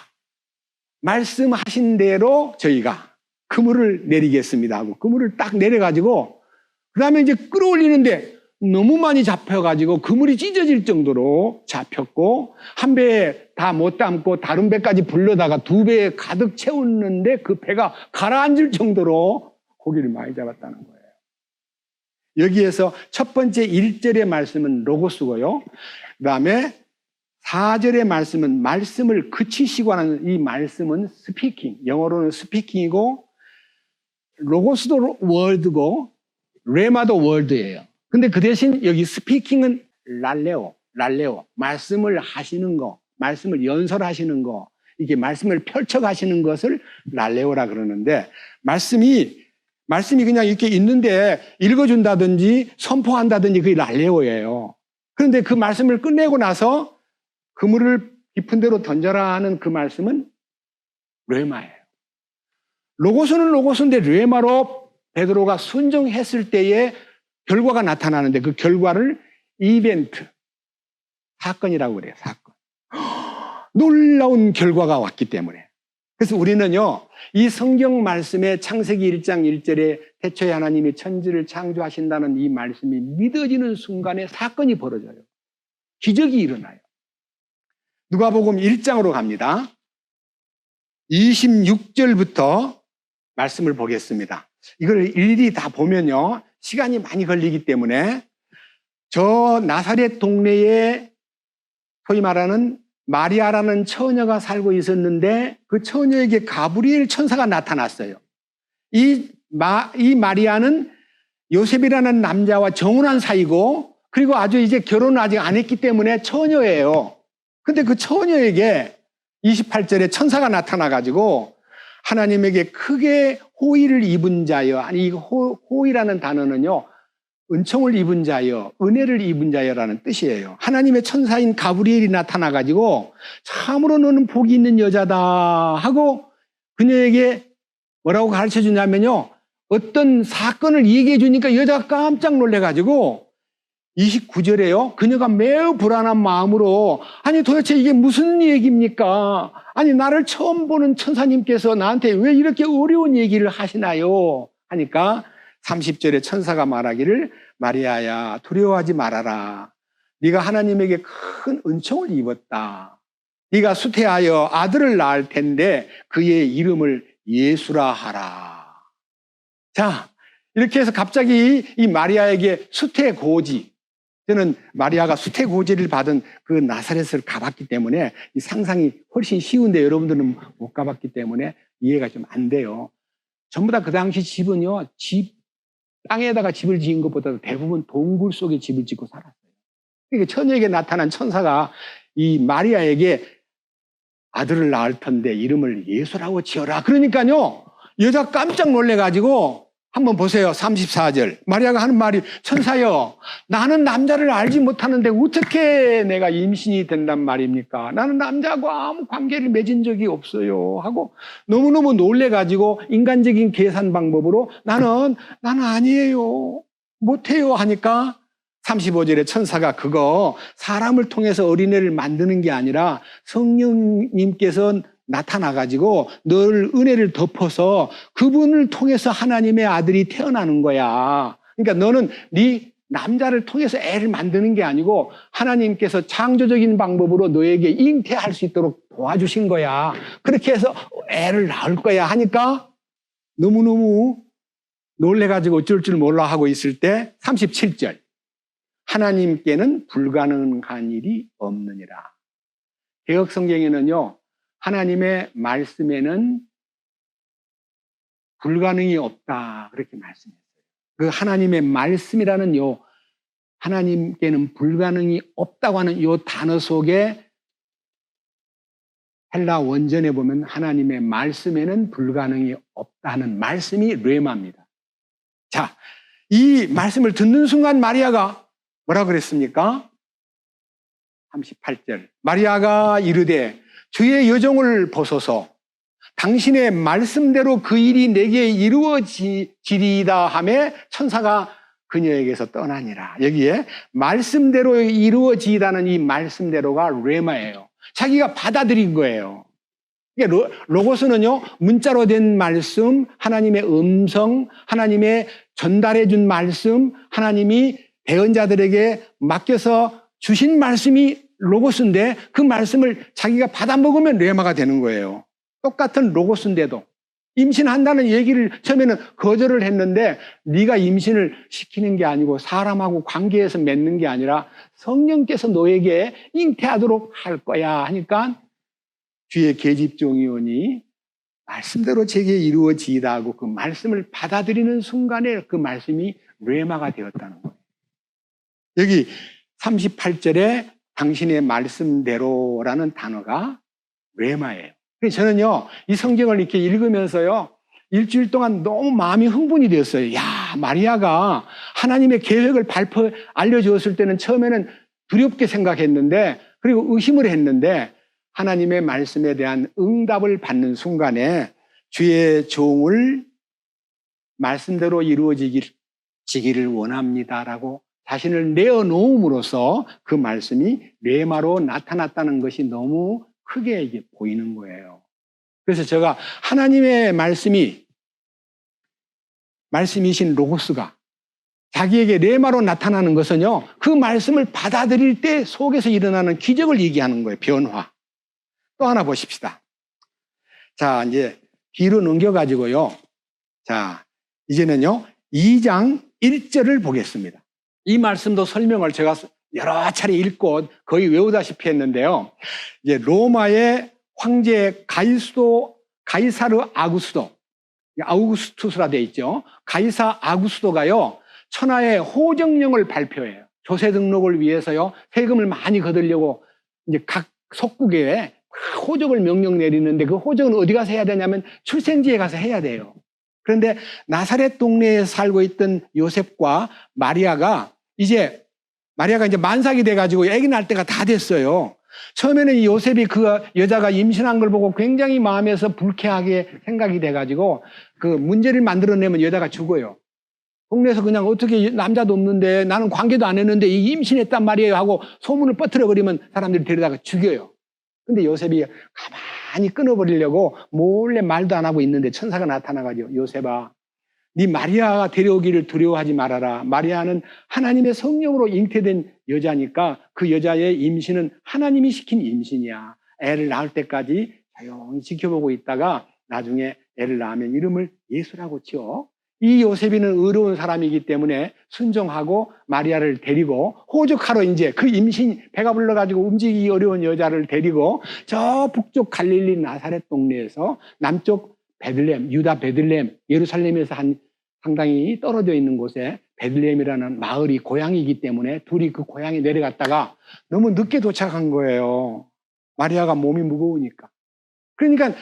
Speaker 2: 말씀하신 대로 저희가 그물을 내리겠습니다 하고 그물을 딱 내려가지고 그 다음에 이제 끌어올리는데 너무 많이 잡혀가지고 그물이 찢어질 정도로 잡혔고 한 배에 다 못 담고 다른 배까지 불러다가 두 배에 가득 채웠는데 그 배가 가라앉을 정도로 고기를 많이 잡았다는 거예요. 여기에서 첫 번째 1절의 말씀은 로고스고요. 그 다음에 4절의 말씀은 말씀을 그치시고 하는 이 말씀은 스피킹, 영어로는 스피킹이고 로고스도 월드고 레마도 월드예요. 근데 그 대신 여기 스피킹은 랄레오, 말씀을 하시는 거, 말씀을 연설하시는 거, 이게 말씀을 펼쳐가시는 것을 랄레오라 그러는데 말씀이 그냥 이렇게 있는데 읽어준다든지 선포한다든지 그게 랄레오예요. 그런데 그 말씀을 끝내고 나서 그물을 깊은 데로 던져라 하는 그 말씀은 레마예요. 로고스는 로고스인데 레마로 베드로가 순종했을 때의 결과가 나타나는데 그 결과를 이벤트, 사건이라고 그래요. 사건. 놀라운 결과가 왔기 때문에. 그래서 우리는요, 이 성경 말씀의 창세기 1장 1절에 태초에 하나님이 천지를 창조하신다는 이 말씀이 믿어지는 순간에 사건이 벌어져요. 기적이 일어나요. 누가복음 1장으로 갑니다. 26절부터 말씀을 보겠습니다. 이걸 일일이 다 보면요, 시간이 많이 걸리기 때문에 저 나사렛 동네에 소위 말하는 마리아라는 처녀가 살고 있었는데 그 처녀에게 가브리엘 천사가 나타났어요. 이 마리아는 요셉이라는 남자와 정혼한 사이고 그리고 아주 이제 결혼을 아직 안 했기 때문에 처녀예요. 근데 그 처녀에게 28절에 천사가 나타나가지고 하나님에게 크게 호의를 입은 자여, 아니 이 호의라는 단어는요, 은총을 입은 자여, 은혜를 입은 자여라는 뜻이에요. 하나님의 천사인 가브리엘이 나타나가지고 참으로 너는 복이 있는 여자다 하고 그녀에게 뭐라고 가르쳐 주냐면요, 어떤 사건을 얘기해 주니까 여자가 깜짝 놀래가지고 29절에요. 그녀가 매우 불안한 마음으로 아니 도대체 이게 무슨 얘기입니까? 아니 나를 처음 보는 천사님께서 나한테 왜 이렇게 어려운 얘기를 하시나요? 하니까 30절에 천사가 말하기를 마리아야 두려워하지 말아라. 네가 하나님에게 큰 은총을 입었다. 네가 수태하여 아들을 낳을 텐데 그의 이름을 예수라 하라. 자, 이렇게 해서 갑자기 이 마리아에게 수태고지, 저는 마리아가 수태고지를 받은 그 나사렛을 가봤기 때문에 이 상상이 훨씬 쉬운데 여러분들은 못 가봤기 때문에 이해가 좀 안 돼요. 전부 다 그 당시 집은요, 땅에다가 집을 지은 것보다 대부분 동굴 속에 집을 짓고 살았어요. 그러니까 처녀에게 나타난 천사가 이 마리아에게 아들을 낳을 텐데 이름을 예수라고 지어라. 그러니까요, 여자 깜짝 놀래가지고 한번 보세요. 34절. 마리아가 하는 말이 천사여, 나는 남자를 알지 못하는데 어떻게 내가 임신이 된단 말입니까? 나는 남자하고 아무 관계를 맺은 적이 없어요. 하고 너무너무 놀래가지고 인간적인 계산 방법으로 나는 아니에요. 못해요. 하니까 35절에 천사가 그거 사람을 통해서 어린애를 만드는 게 아니라 성령님께서 나타나가지고 늘 은혜를 덮어서 그분을 통해서 하나님의 아들이 태어나는 거야. 그러니까 너는 네 남자를 통해서 애를 만드는 게 아니고 하나님께서 창조적인 방법으로 너에게 잉태할 수 있도록 도와주신 거야. 그렇게 해서 애를 낳을 거야 하니까 너무너무 놀래가지고 어쩔 줄 몰라 하고 있을 때 37절. 하나님께는 불가능한 일이 없느니라. 개역 성경에는요, 하나님의 말씀에는 불가능이 없다 그렇게 말씀했어요. 그 하나님의 말씀이라는 하나님께는 불가능이 없다고 하는 요 단어 속에 헬라 원전에 보면 하나님의 말씀에는 불가능이 없다는 말씀이 레마입니다. 자, 이 말씀을 듣는 순간 마리아가 뭐라 그랬습니까? 38절. 마리아가 이르되 주의 여종을 보소서, 당신의 말씀대로 그 일이 내게 이루어지리이다 하며 천사가 그녀에게서 떠나니라. 여기에 말씀대로 이루어지다는 이 말씀대로가 레마예요. 자기가 받아들인 거예요. 로고스는요, 문자로 된 말씀, 하나님의 음성, 하나님의 전달해 준 말씀, 하나님이 대언자들에게 맡겨서 주신 말씀이 로고스인데 그 말씀을 자기가 받아 먹으면 레마가 되는 거예요. 똑같은 로고스인데도 임신한다는 얘기를 처음에는 거절을 했는데 네가 임신을 시키는 게 아니고 사람하고 관계에서 맺는 게 아니라 성령께서 너에게 잉태하도록 할 거야 하니까 주의 계집종이 오니 말씀대로 제게 이루어지이다 하고 그 말씀을 받아들이는 순간에 그 말씀이 레마가 되었다는 거예요. 여기 38절에 당신의 말씀대로라는 단어가 레마예요. 그래서 저는요, 이 성경을 이렇게 읽으면서요, 일주일 동안 너무 마음이 흥분이 되었어요. 야, 마리아가 하나님의 계획을 알려주었을 때는 처음에는 두렵게 생각했는데, 그리고 의심을 했는데, 하나님의 말씀에 대한 응답을 받는 순간에 주의 종을 말씀대로 이루어지기를 원합니다라고 자신을 내어놓음으로써 그 말씀이 레마로 나타났다는 것이 너무 크게 이게 보이는 거예요. 그래서 제가 하나님의 말씀이신 로고스가 자기에게 레마로 나타나는 것은요, 그 말씀을 받아들일 때 속에서 일어나는 기적을 얘기하는 거예요. 변화. 또 하나 보십시다. 자, 이제 뒤로 넘겨가지고요. 자, 이제는요, 2장 1절을 보겠습니다. 이 말씀도 설명을 제가 여러 차례 읽고 거의 외우다시피 했는데요. 이제 로마의 황제 가이사르 아우구스투스라 되어 있죠. 가이사 아구스도가요, 천하의 호정령을 발표해요. 조세 등록을 위해서요, 세금을 많이 거두려고 이제 각 속국에 호적을 명령 내리는데 그 호적은 어디 가서 해야 되냐면 출생지에 가서 해야 돼요. 그런데 나사렛 동네에 살고 있던 요셉과 마리아가 이제 만삭이 돼가지고 아기 낳을 때가 다 됐어요. 처음에는 이 요셉이 그 여자가 임신한 걸 보고 굉장히 마음에서 불쾌하게 생각이 돼가지고 그 문제를 만들어내면 여자가 죽어요. 동네에서 그냥 어떻게 남자도 없는데 나는 관계도 안 했는데 이 임신했단 말이에요 하고 소문을 퍼뜨려버리면 사람들이 데려다가 죽여요. 근데 요셉이 가만히 끊어버리려고 몰래 말도 안 하고 있는데 천사가 나타나가지고 요셉아, 네 마리아가 데려오기를 두려워하지 말아라. 마리아는 하나님의 성령으로 잉태된 여자니까 그 여자의 임신은 하나님이 시킨 임신이야. 애를 낳을 때까지 조용히 지켜보고 있다가 나중에 애를 낳으면 이름을 예수라고 지어. 이 요셉이는 의로운 사람이기 때문에 순종하고 마리아를 데리고 호적하러 이제 그 임신 배가 불러가지고 움직이기 어려운 여자를 데리고 저 북쪽 갈릴리 나사렛 동네에서 남쪽 베들레헴, 유다 베들레헴, 예루살렘에서 한 상당히 떨어져 있는 곳에 베들레헴이라는 마을이 고향이기 때문에 둘이 그 고향에 내려갔다가 너무 늦게 도착한 거예요. 마리아가 몸이 무거우니까. 그러니까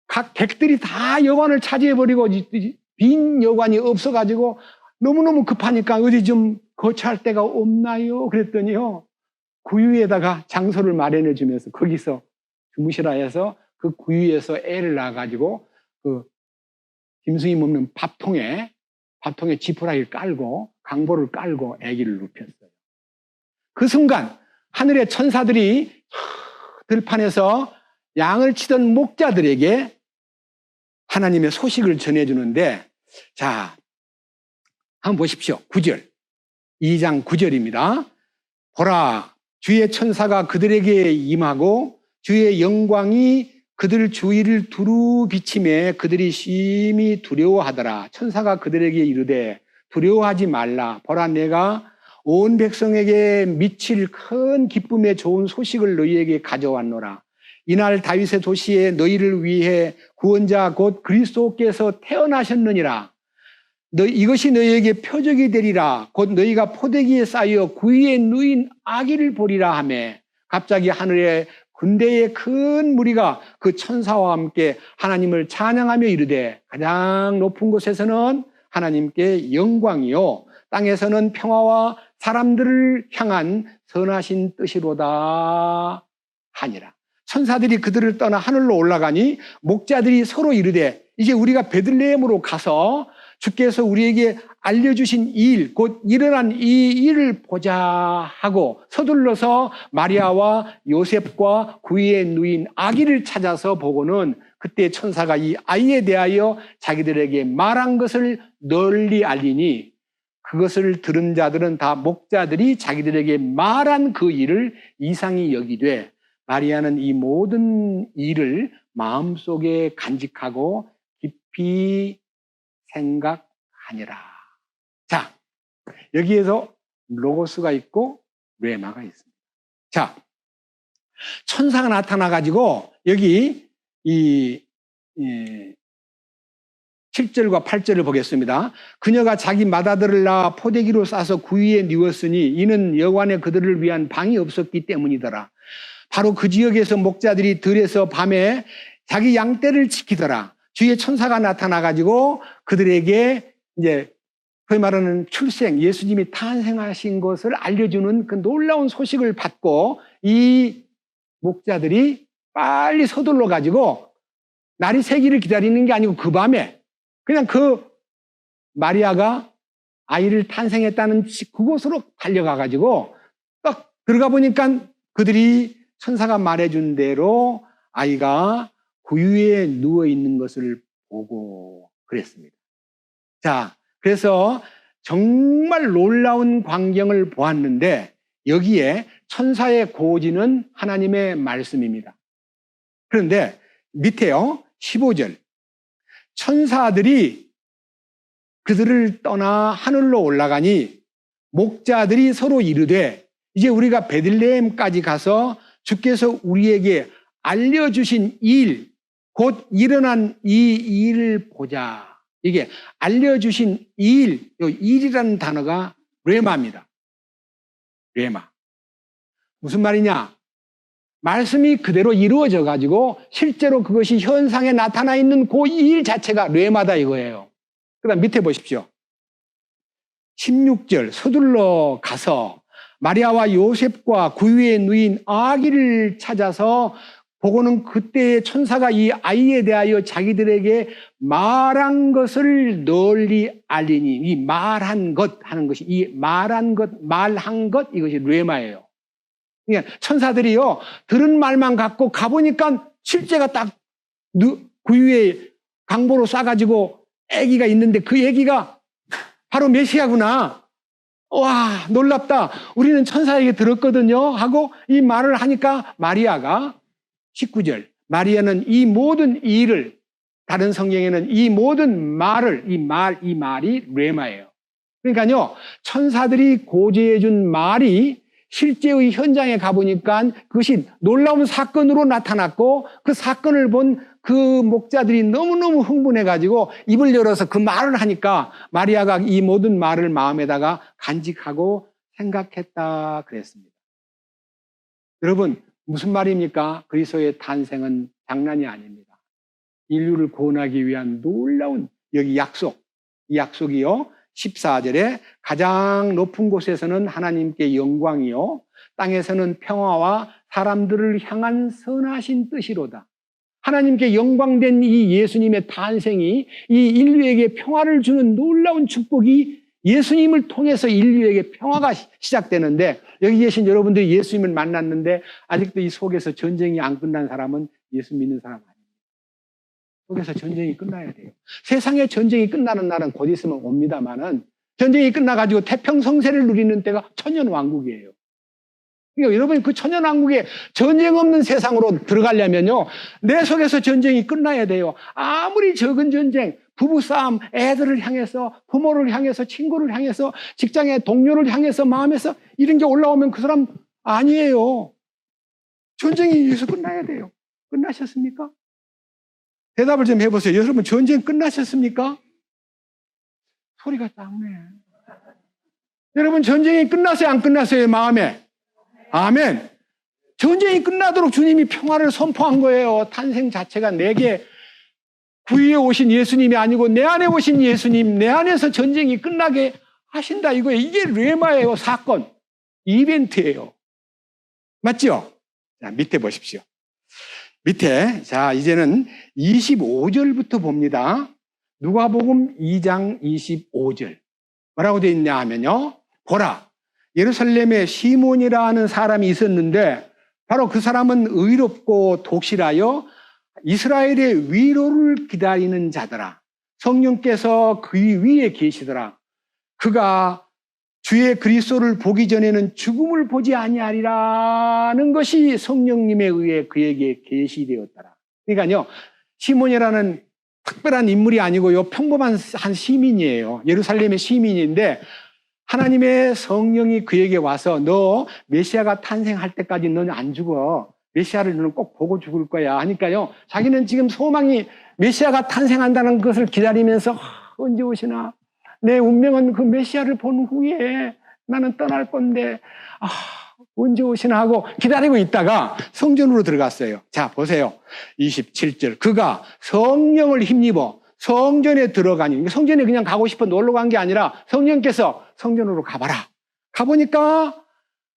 Speaker 2: 각 객들이 다 여관을 차지해버리고 빈 여관이 없어가지고 너무너무 급하니까 어디 좀 거처할 데가 없나요? 그랬더니요, 구유에다가 장소를 마련해 주면서 거기서 주무시라 해서 그 구유에서 애를 낳아가지고 그 짐승이 먹는 밥통에 지푸라기를 깔고 강보를 깔고 아기를 눕혔어요. 그 순간 하늘의 천사들이 들판에서 양을 치던 목자들에게 하나님의 소식을 전해주는데, 자, 한번 보십시오. 9절. 2장 9절입니다. 보라, 주의 천사가 그들에게 임하고 주의 영광이 그들 주위를 두루 비치매 그들이 심히 두려워하더라. 천사가 그들에게 이르되 두려워하지 말라. 보라, 내가 온 백성에게 미칠 큰 기쁨의 좋은 소식을 너희에게 가져왔노라. 이날 다윗의 도시에 너희를 위해 구원자 곧 그리스도께서 태어나셨느니라. 이것이 너희에게 표적이 되리라. 곧 너희가 포대기에 쌓여 구유에 누인 아기를 보리라 하매, 갑자기 하늘에 군대의 큰 무리가 그 천사와 함께 하나님을 찬양하며 이르되, 가장 높은 곳에서는 하나님께 영광이요 땅에서는 평화와 사람들을 향한 선하신 뜻이로다 하니라. 천사들이 그들을 떠나 하늘로 올라가니 목자들이 서로 이르되, 이제 우리가 베들레헴으로 가서 주께서 우리에게 알려주신 일, 곧 일어난 이 일을 보자 하고 서둘러서 마리아와 요셉과 그의 누인 아기를 찾아서 보고는 그때 천사가 이 아이에 대하여 자기들에게 말한 것을 널리 알리니 그것을 들은 자들은 다 목자들이 자기들에게 말한 그 일을 이상히 여기되 마리아는 이 모든 일을 마음속에 간직하고 깊이 생각하니라. 자, 여기에서 로고스가 있고 레마가 있습니다. 자, 천사가 나타나가지고 여기 이 7절과 8절을 보겠습니다. 그녀가 자기 맏아들을 낳아 포대기로 싸서 구유에 뉘었으니 이는 여관에 그들을 위한 방이 없었기 때문이더라. 바로 그 지역에서 목자들이 들에서 밤에 자기 양떼를 지키더라. 주의 천사가 나타나가지고 그들에게 이제 거의 말하는 출생, 예수님이 탄생하신 것을 알려주는 그 놀라운 소식을 받고 이 목자들이 빨리 서둘러 가지고 날이 새기를 기다리는 게 아니고 그 밤에 그냥 그 마리아가 아이를 탄생했다는 그곳으로 달려가 가지고 딱 들어가 보니까 그들이 천사가 말해준 대로 아이가 구유에 누워 있는 것을 보고 그랬습니다. 자, 그래서 정말 놀라운 광경을 보았는데 여기에 천사의 고지는 하나님의 말씀입니다. 그런데 밑에요, 15절. 천사들이 그들을 떠나 하늘로 올라가니 목자들이 서로 이르되 이제 우리가 베들레헴까지 가서 주께서 우리에게 알려주신 일, 곧 일어난 이 일을 보자. 이게 알려주신 일, 이 일이라는 단어가 레마입니다. 레마. 무슨 말이냐? 말씀이 그대로 이루어져 가지고 실제로 그것이 현상에 나타나 있는 그 일 자체가 레마다 이거예요. 그 다음 밑에 보십시오. 16절 서둘러 가서 마리아와 요셉과 구유에 누인 아기를 찾아서 보고는 그때 천사가 이 아이에 대하여 자기들에게 말한 것을 널리 알리니 이 말한 것 하는 것이 이 말한 것, 말한 것 이것이 레마예요. 그러니까 천사들이요 들은 말만 갖고 가보니까 실제가 딱 구유에 강보로 싸가지고 아기가 있는데 그 아기가 바로 메시아구나. 와 놀랍다. 우리는 천사에게 들었거든요 하고 이 말을 하니까 마리아가 19절 마리아는 이 모든 일을 다른 성경에는 이 모든 말을 이 말이 레마예요. 그러니까요 천사들이 고지해 준 말이 실제의 현장에 가보니까 그것이 놀라운 사건으로 나타났고 그 사건을 본 그 목자들이 너무너무 흥분해가지고 입을 열어서 그 말을 하니까 마리아가 이 모든 말을 마음에다가 간직하고 생각했다 그랬습니다. 여러분 무슨 말입니까? 그리스도의 탄생은 장난이 아닙니다. 인류를 구원하기 위한 놀라운 여기 약속, 이 약속이요 14절에 가장 높은 곳에서는 하나님께 영광이요 땅에서는 평화와 사람들을 향한 선하신 뜻이로다. 하나님께 영광된 이 예수님의 탄생이 이 인류에게 평화를 주는 놀라운 축복이 예수님을 통해서 인류에게 평화가 시작되는데 여기 계신 여러분들이 예수님을 만났는데 아직도 이 속에서 전쟁이 안 끝난 사람은 예수 믿는 사람 아닙니다. 속에서 전쟁이 끝나야 돼요. 세상의 전쟁이 끝나는 날은 곧 있으면 옵니다만은 전쟁이 끝나가지고 태평성세를 누리는 때가 천년왕국이에요. 그러니까 여러분이 그 천년왕국에 전쟁 없는 세상으로 들어가려면요 내 속에서 전쟁이 끝나야 돼요. 아무리 적은 전쟁, 부부싸움, 애들을 향해서, 부모를 향해서, 친구를 향해서, 직장의 동료를 향해서, 마음에서 이런 게 올라오면 그 사람 아니에요. 전쟁이 여기서 끝나야 돼요. 끝나셨습니까? 대답을 좀 해보세요. 여러분 전쟁 끝나셨습니까? 소리가 작네. 여러분 전쟁이 끝났어요? 안 끝났어요? 마음에? 아멘. 전쟁이 끝나도록 주님이 평화를 선포한 거예요. 탄생 자체가 내게 구유에 오신 예수님이 아니고 내 안에 오신 예수님, 내 안에서 전쟁이 끝나게 하신다 이거예요. 이게 레마예요. 사건. 이벤트예요. 맞죠? 자, 밑에 보십시오. 밑에 자 이제는 25절부터 봅니다. 누가복음 2장 25절. 뭐라고 되어 있냐 하면요. 보라, 예루살렘에 시몬이라는 사람이 있었는데 바로 그 사람은 의롭고 독실하여 이스라엘의 위로를 기다리는 자더라. 성령께서 그 위에 계시더라. 그가 주의 그리스도를 보기 전에는 죽음을 보지 아니하리라는 것이 성령님에 의해 그에게 계시되었더라. 그러니까요, 시몬이라는 특별한 인물이 아니고요, 평범한 한 시민이에요. 예루살렘의 시민인데 하나님의 성령이 그에게 와서 너 메시아가 탄생할 때까지 너는 안 죽어. 메시아를 너는 꼭 보고 죽을 거야 하니까요, 자기는 지금 소망이 메시아가 탄생한다는 것을 기다리면서 언제 오시나, 내 운명은 그 메시아를 본 후에 나는 떠날 건데 언제 오시나 하고 기다리고 있다가 성전으로 들어갔어요. 자, 보세요. 27절. 그가 성령을 힘입어 성전에 들어가니, 성전에 그냥 가고 싶어 놀러 간 게 아니라 성령께서 성전으로 가봐라. 가보니까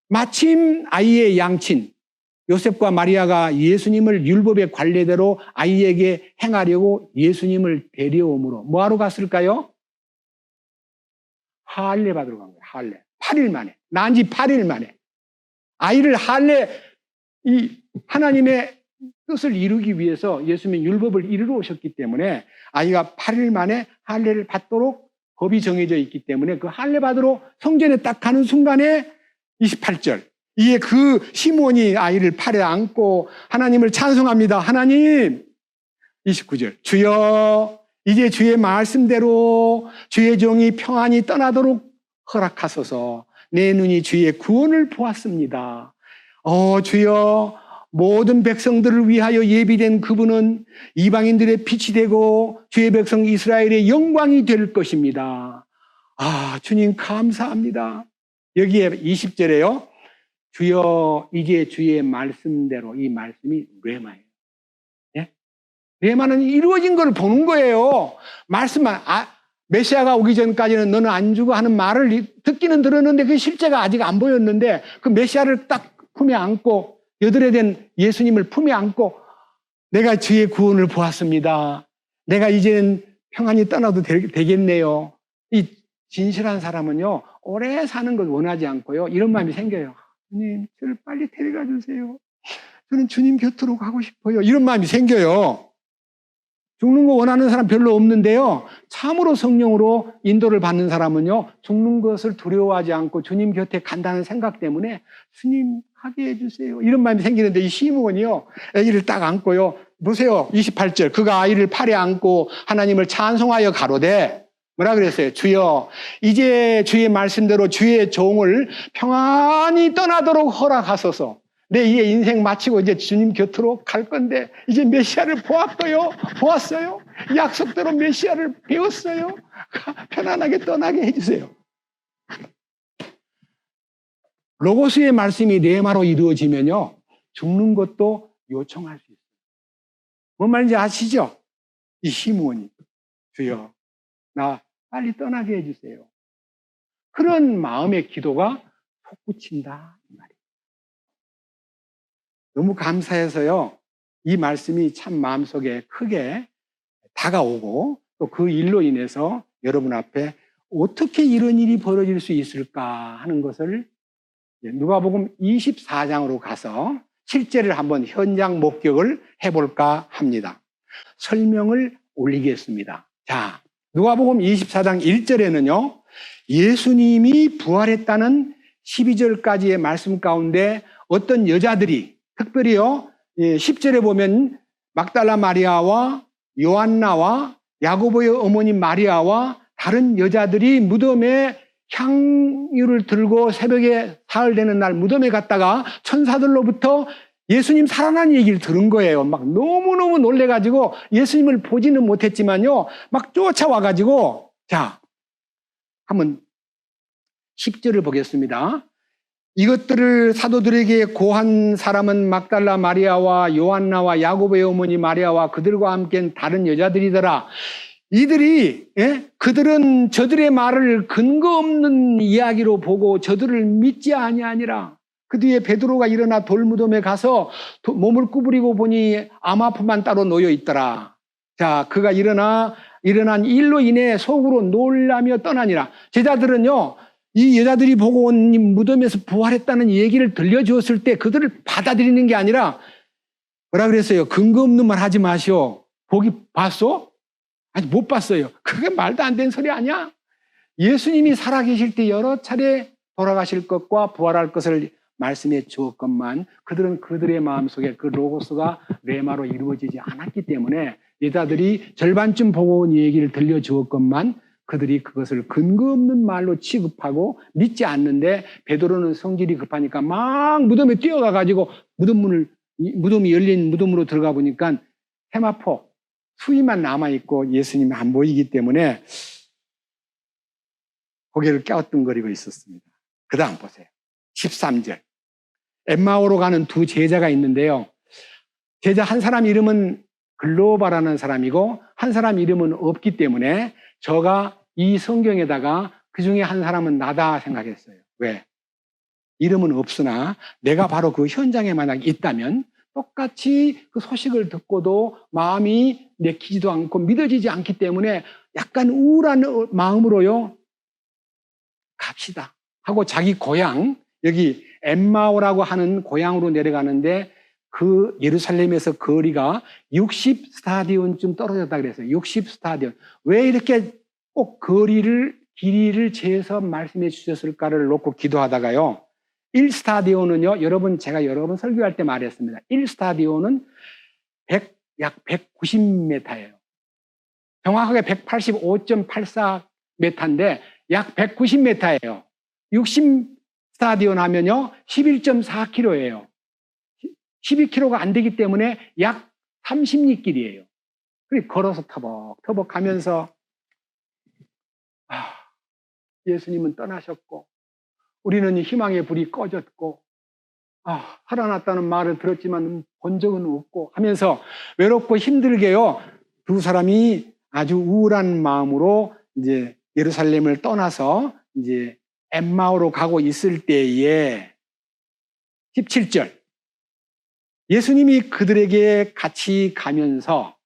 Speaker 2: 마침 아이의 양친 요셉과 마리아가 예수님을 율법의 관례대로 아이에게 행하려고 예수님을 데려오므로 뭐하러 갔을까요? 할례 받으러 간 거예요. 할례. 8일 만에. 난 지 8일 만에. 아이를 할례, 이 하나님의 뜻을 이루기 위해서 예수님의 율법을 이루러 오셨기 때문에 아이가 8일 만에 할례를 받도록 법이 정해져 있기 때문에 그 할례 받으러 성전에 딱 가는 순간에 28절. 이에 그 시몬이 아이를 팔에 안고 하나님을 찬송합니다. 하나님, 29절. 주여, 이제 주의 말씀대로 주의 종이 평안히 떠나도록 허락하소서. 내 눈이 주의 구원을 보았습니다. 주여, 모든 백성들을 위하여 예비된 그분은 이방인들의 빛이 되고 주의 백성 이스라엘의 영광이 될 것입니다. 주님 감사합니다. 여기에 20절에요. 주여, 이제 주의 말씀대로, 이 말씀이 레마예요. 예? 레마는 이루어진 걸 보는 거예요. 말씀만, 메시아가 오기 전까지는 너는 안 죽어 하는 말을 듣기는 들었는데 그 실제가 아직 안 보였는데 그 메시아를 딱 품에 안고 여드레 된 예수님을 품에 안고 내가 주의 구원을 보았습니다. 내가 이제는 평안히 떠나도 되겠네요. 이 진실한 사람은요, 오래 사는 걸 원하지 않고요, 이런 마음이 생겨요. 주님, 저를 빨리 데려가 주세요. 저는 주님 곁으로 가고 싶어요. 이런 마음이 생겨요. 죽는 거 원하는 사람 별로 없는데요, 참으로 성령으로 인도를 받는 사람은요, 죽는 것을 두려워하지 않고 주님 곁에 간다는 생각 때문에 주님 가게 해주세요. 이런 마음이 생기는데 이 시므온이요, 아기를 딱 안고요. 보세요. 28절. 그가 아이를 팔에 안고 하나님을 찬송하여 가로되 뭐라 그랬어요? 주여, 이제 주의 말씀대로 주의 종을 평안히 떠나도록 허락하소서. 내 이제 인생 마치고 이제 주님 곁으로 갈 건데 이제 메시아를 보았어요. 약속대로 메시아를 배웠어요. 편안하게 떠나게 해주세요. 로고스의 말씀이 레마로 이루어지면요, 죽는 것도 요청할 수 있어요. 뭔 말인지 아시죠? 이 시므온이, 주여, 나 빨리 떠나게 해주세요. 그런 마음의 기도가 솟구친다 이 말이에요. 너무 감사해서요, 이 말씀이 참 마음속에 크게 다가오고 또 그 일로 인해서 여러분 앞에 어떻게 이런 일이 벌어질 수 있을까 하는 것을 누가복음 24장으로 가서 실제를 한번 현장 목격을 해볼까 합니다. 설명을 올리겠습니다. 자, 누가복음 24장 1절에는요, 예수님이 부활했다는 12절까지의 말씀 가운데 어떤 여자들이, 특별히요, 10절에 보면 막달라 마리아와 요한나와 야고보의 어머니 마리아와 다른 여자들이 무덤에 향유를 들고 새벽에 사흘 되는 날 무덤에 갔다가 천사들로부터 예수님 살아난 얘기를 들은 거예요. 막 너무너무 놀래가지고 예수님을 보지는 못했지만요, 막 쫓아와가지고, 자, 한번 10절을 보겠습니다. 이것들을 사도들에게 고한 사람은 막달라 마리아와 요한나와 야고보의 어머니 마리아와 그들과 함께 다른 여자들이더라. 이들이, 그들은 저들의 말을 근거 없는 이야기로 보고 저들을 믿지 아니하니라. 그 뒤에 베드로가 일어나 돌무덤에 가서 몸을 구부리고 보니 암화품만 따로 놓여 있더라. 자, 그가 일어나 일어난 일로 인해 속으로 놀라며 떠나니라. 제자들은요, 이 여자들이 보고 온 무덤에서 부활했다는 얘기를 들려주었을 때 그들을 받아들이는 게 아니라 뭐라 그랬어요? 근거 없는 말 하지 마시오. 보기 봤어? 아니, 못 봤어요. 그게 말도 안 되는 소리 아니야? 예수님이 살아계실 때 여러 차례 돌아가실 것과 부활할 것을 말씀해 주었건만 그들은 그들의 마음속에 그 로고스가 레마로 이루어지지 않았기 때문에 여자들이 절반쯤 보고 온 얘기를 들려주었건만 그들이 그것을 근거 없는 말로 취급하고 믿지 않는데 베드로는 성질이 급하니까 막 무덤에 뛰어가가지고 무덤이 열린 무덤으로 들어가 보니까 세마포 수위만 남아있고 예수님이 안 보이기 때문에 고개를 갸우뚱거리고 있었습니다. 그 다음 보세요. 13절. 엠마오로 가는 두 제자가 있는데요. 제자 한 사람 이름은 글로바라는 사람이고 한 사람 이름은 없기 때문에 저가 이 성경에다가 그 중에 한 사람은 나다 생각했어요. 왜? 이름은 없으나 내가 바로 그 현장에 만약 있다면 똑같이 그 소식을 듣고도 마음이 내키지도 않고 믿어지지 않기 때문에 약간 우울한 마음으로요. 갑시다 하고 자기 고향 여기 엠마오라고 하는 고향으로 내려가는데 그 예루살렘에서 거리가 60스타디온쯤 떨어졌다 그랬어요. 60스타디온. 왜 이렇게 꼭 길이를 재서 말씀해 주셨을까를 놓고 기도하다가요. 1스타디온은요. 제가 여러 번 설교할 때 말했습니다. 1스타디온은 약 190m예요. 정확하게 185.84m인데 약 190m예요. 60스타디온 하면요. 11.4km예요. 12km가 안 되기 때문에 약 30리 길이에요. 그리고 걸어서 터벅터벅 가면서 예수님은 떠나셨고 우리는 희망의 불이 꺼졌고 살아났다는 말을 들었지만 본 적은 없고 하면서 외롭고 힘들게요. 두 사람이 아주 우울한 마음으로 이제 예루살렘을 떠나서 이제 엠마오로 가고 있을 때에 17절 예수님이 그들에게 같이 가면서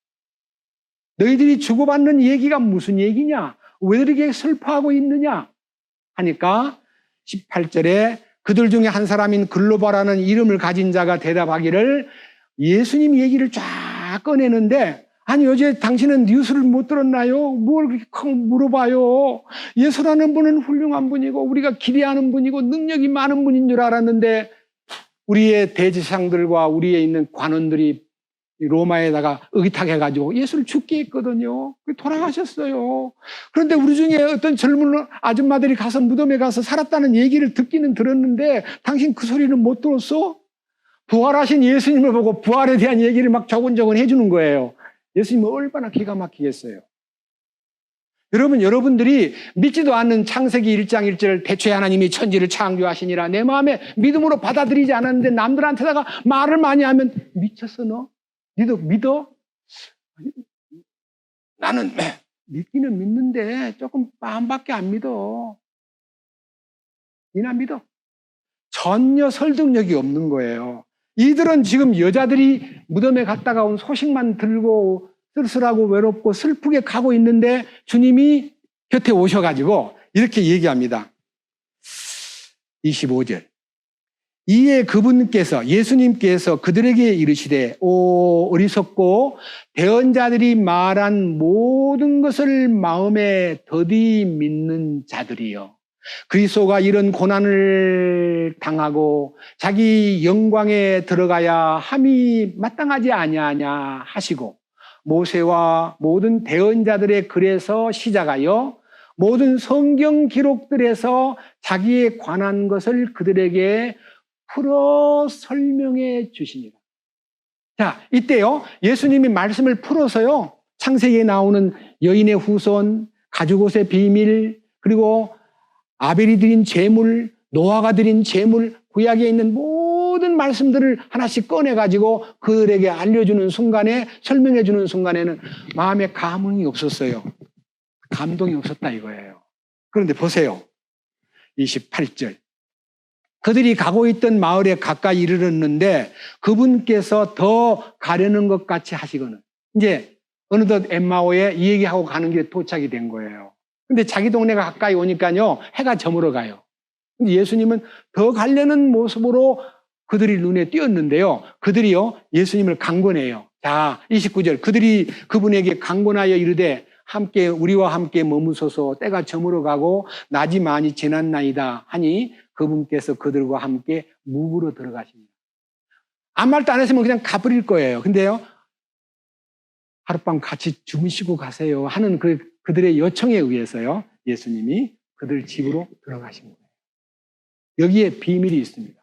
Speaker 2: 너희들이 주고받는 얘기가 무슨 얘기냐? 왜 이렇게 슬퍼하고 있느냐? 하니까 18절에 그들 중에 한 사람인 글로바라는 이름을 가진 자가 대답하기를 예수님 얘기를 쫙 꺼내는데 아니 어제 당신은 뉴스를 못 들었나요? 뭘 그렇게 물어봐요? 예수라는 분은 훌륭한 분이고 우리가 기대하는 분이고 능력이 많은 분인 줄 알았는데 우리의 대제사장들과 우리에 있는 관원들이 로마에다가 의탁해가지고 예수를 죽게 했거든요. 돌아가셨어요. 그런데 우리 중에 어떤 젊은 아줌마들이 가서 무덤에 가서 살았다는 얘기를 듣기는 들었는데 당신 그 소리는 못 들었어? 부활하신 예수님을 보고 부활에 대한 얘기를 막 조곤조곤 해주는 거예요. 예수님은 얼마나 기가 막히겠어요. 여러분들이 믿지도 않는 창세기 1장 1절 대초에 하나님이 천지를 창조하시니라 내 마음에 믿음으로 받아들이지 않았는데 남들한테다가 말을 많이 하면 미쳤어 너? 니도 믿어? 나는 믿기는 믿는데 조금 반밖에 안 믿어. 니나 믿어? 전혀 설득력이 없는 거예요. 이들은 지금 여자들이 무덤에 갔다가 온 소식만 들고 쓸쓸하고 외롭고 슬프게 가고 있는데 주님이 곁에 오셔가지고 이렇게 얘기합니다. 25절. 이에 그분께서 예수님께서 그들에게 이르시되 오 어리석고 대언자들이 말한 모든 것을 마음에 더디 믿는 자들이여 그리스도가 이런 고난을 당하고 자기 영광에 들어가야 함이 마땅하지 아니하냐 하시고 모세와 모든 대언자들의 글에서 시작하여 모든 성경 기록들에서 자기에 관한 것을 그들에게 풀어 설명해 주십니다. 자, 이때요, 예수님이 말씀을 풀어서요, 창세기에 나오는 여인의 후손, 가죽옷의 비밀, 그리고 아벨이 드린 제물, 노아가 드린 제물, 구약에 있는 모든 말씀들을 하나씩 꺼내가지고 그들에게 알려주는 순간에, 설명해주는 순간에는 마음에 감흥이 없었어요. 감동이 없었다 이거예요. 그런데 보세요. 28절. 그들이 가고 있던 마을에 가까이 이르렀는데 그분께서 더 가려는 것 같이 하시거늘. 이제 어느덧 엠마오에 이 얘기하고 가는 길에 도착이 된 거예요. 근데 자기 동네가 가까이 오니까요, 해가 저물어 가요. 근데 예수님은 더 가려는 모습으로 그들이 눈에 띄었는데요. 그들이요, 예수님을 강권해요. 자, 29절. 그들이 그분에게 강권하여 이르되 함께 우리와 함께 머무소서 때가 저물어 가고 낮이 많이 지났나이다 하니 그분께서 그들과 함께 묵으로 들어가십니다. 아무 말도 안 했으면 그냥 가버릴 거예요. 근데요, 하룻밤 같이 주무시고 가세요 하는 그들의 요청에 의해서요, 예수님이 그들 집으로 들어가신 거예요. 여기에 비밀이 있습니다.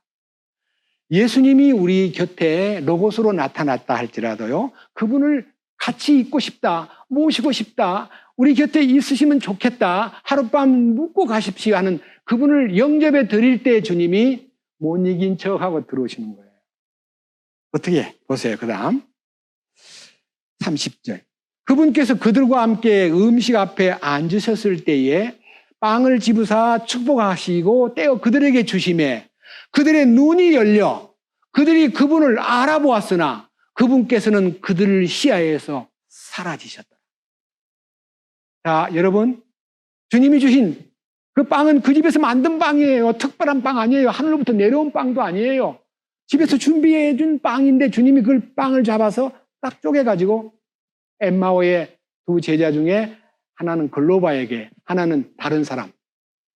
Speaker 2: 예수님이 우리 곁에 로고스로 나타났다 할지라도요, 그분을 같이 있고 싶다, 모시고 싶다, 우리 곁에 있으시면 좋겠다, 하룻밤 묵고 가십시오 하는 그분을 영접해 드릴 때 주님이 못 이긴 척하고 들어오시는 거예요. 어떻게 보세요. 그 다음 30절. 그분께서 그들과 함께 음식 앞에 앉으셨을 때에 빵을 집으사 축복하시고 떼어 그들에게 주시매 그들의 눈이 열려 그들이 그분을 알아보았으나 그분께서는 그들을 시야에서 사라지셨다. 자, 여러분, 주님이 주신 그 빵은 그 집에서 만든 빵이에요. 특별한 빵 아니에요. 하늘로부터 내려온 빵도 아니에요. 집에서 준비해 준 빵인데 주님이 그 빵을 잡아서 딱 쪼개가지고 엠마오의 두 제자 중에 하나는 글로바에게, 하나는 다른 사람.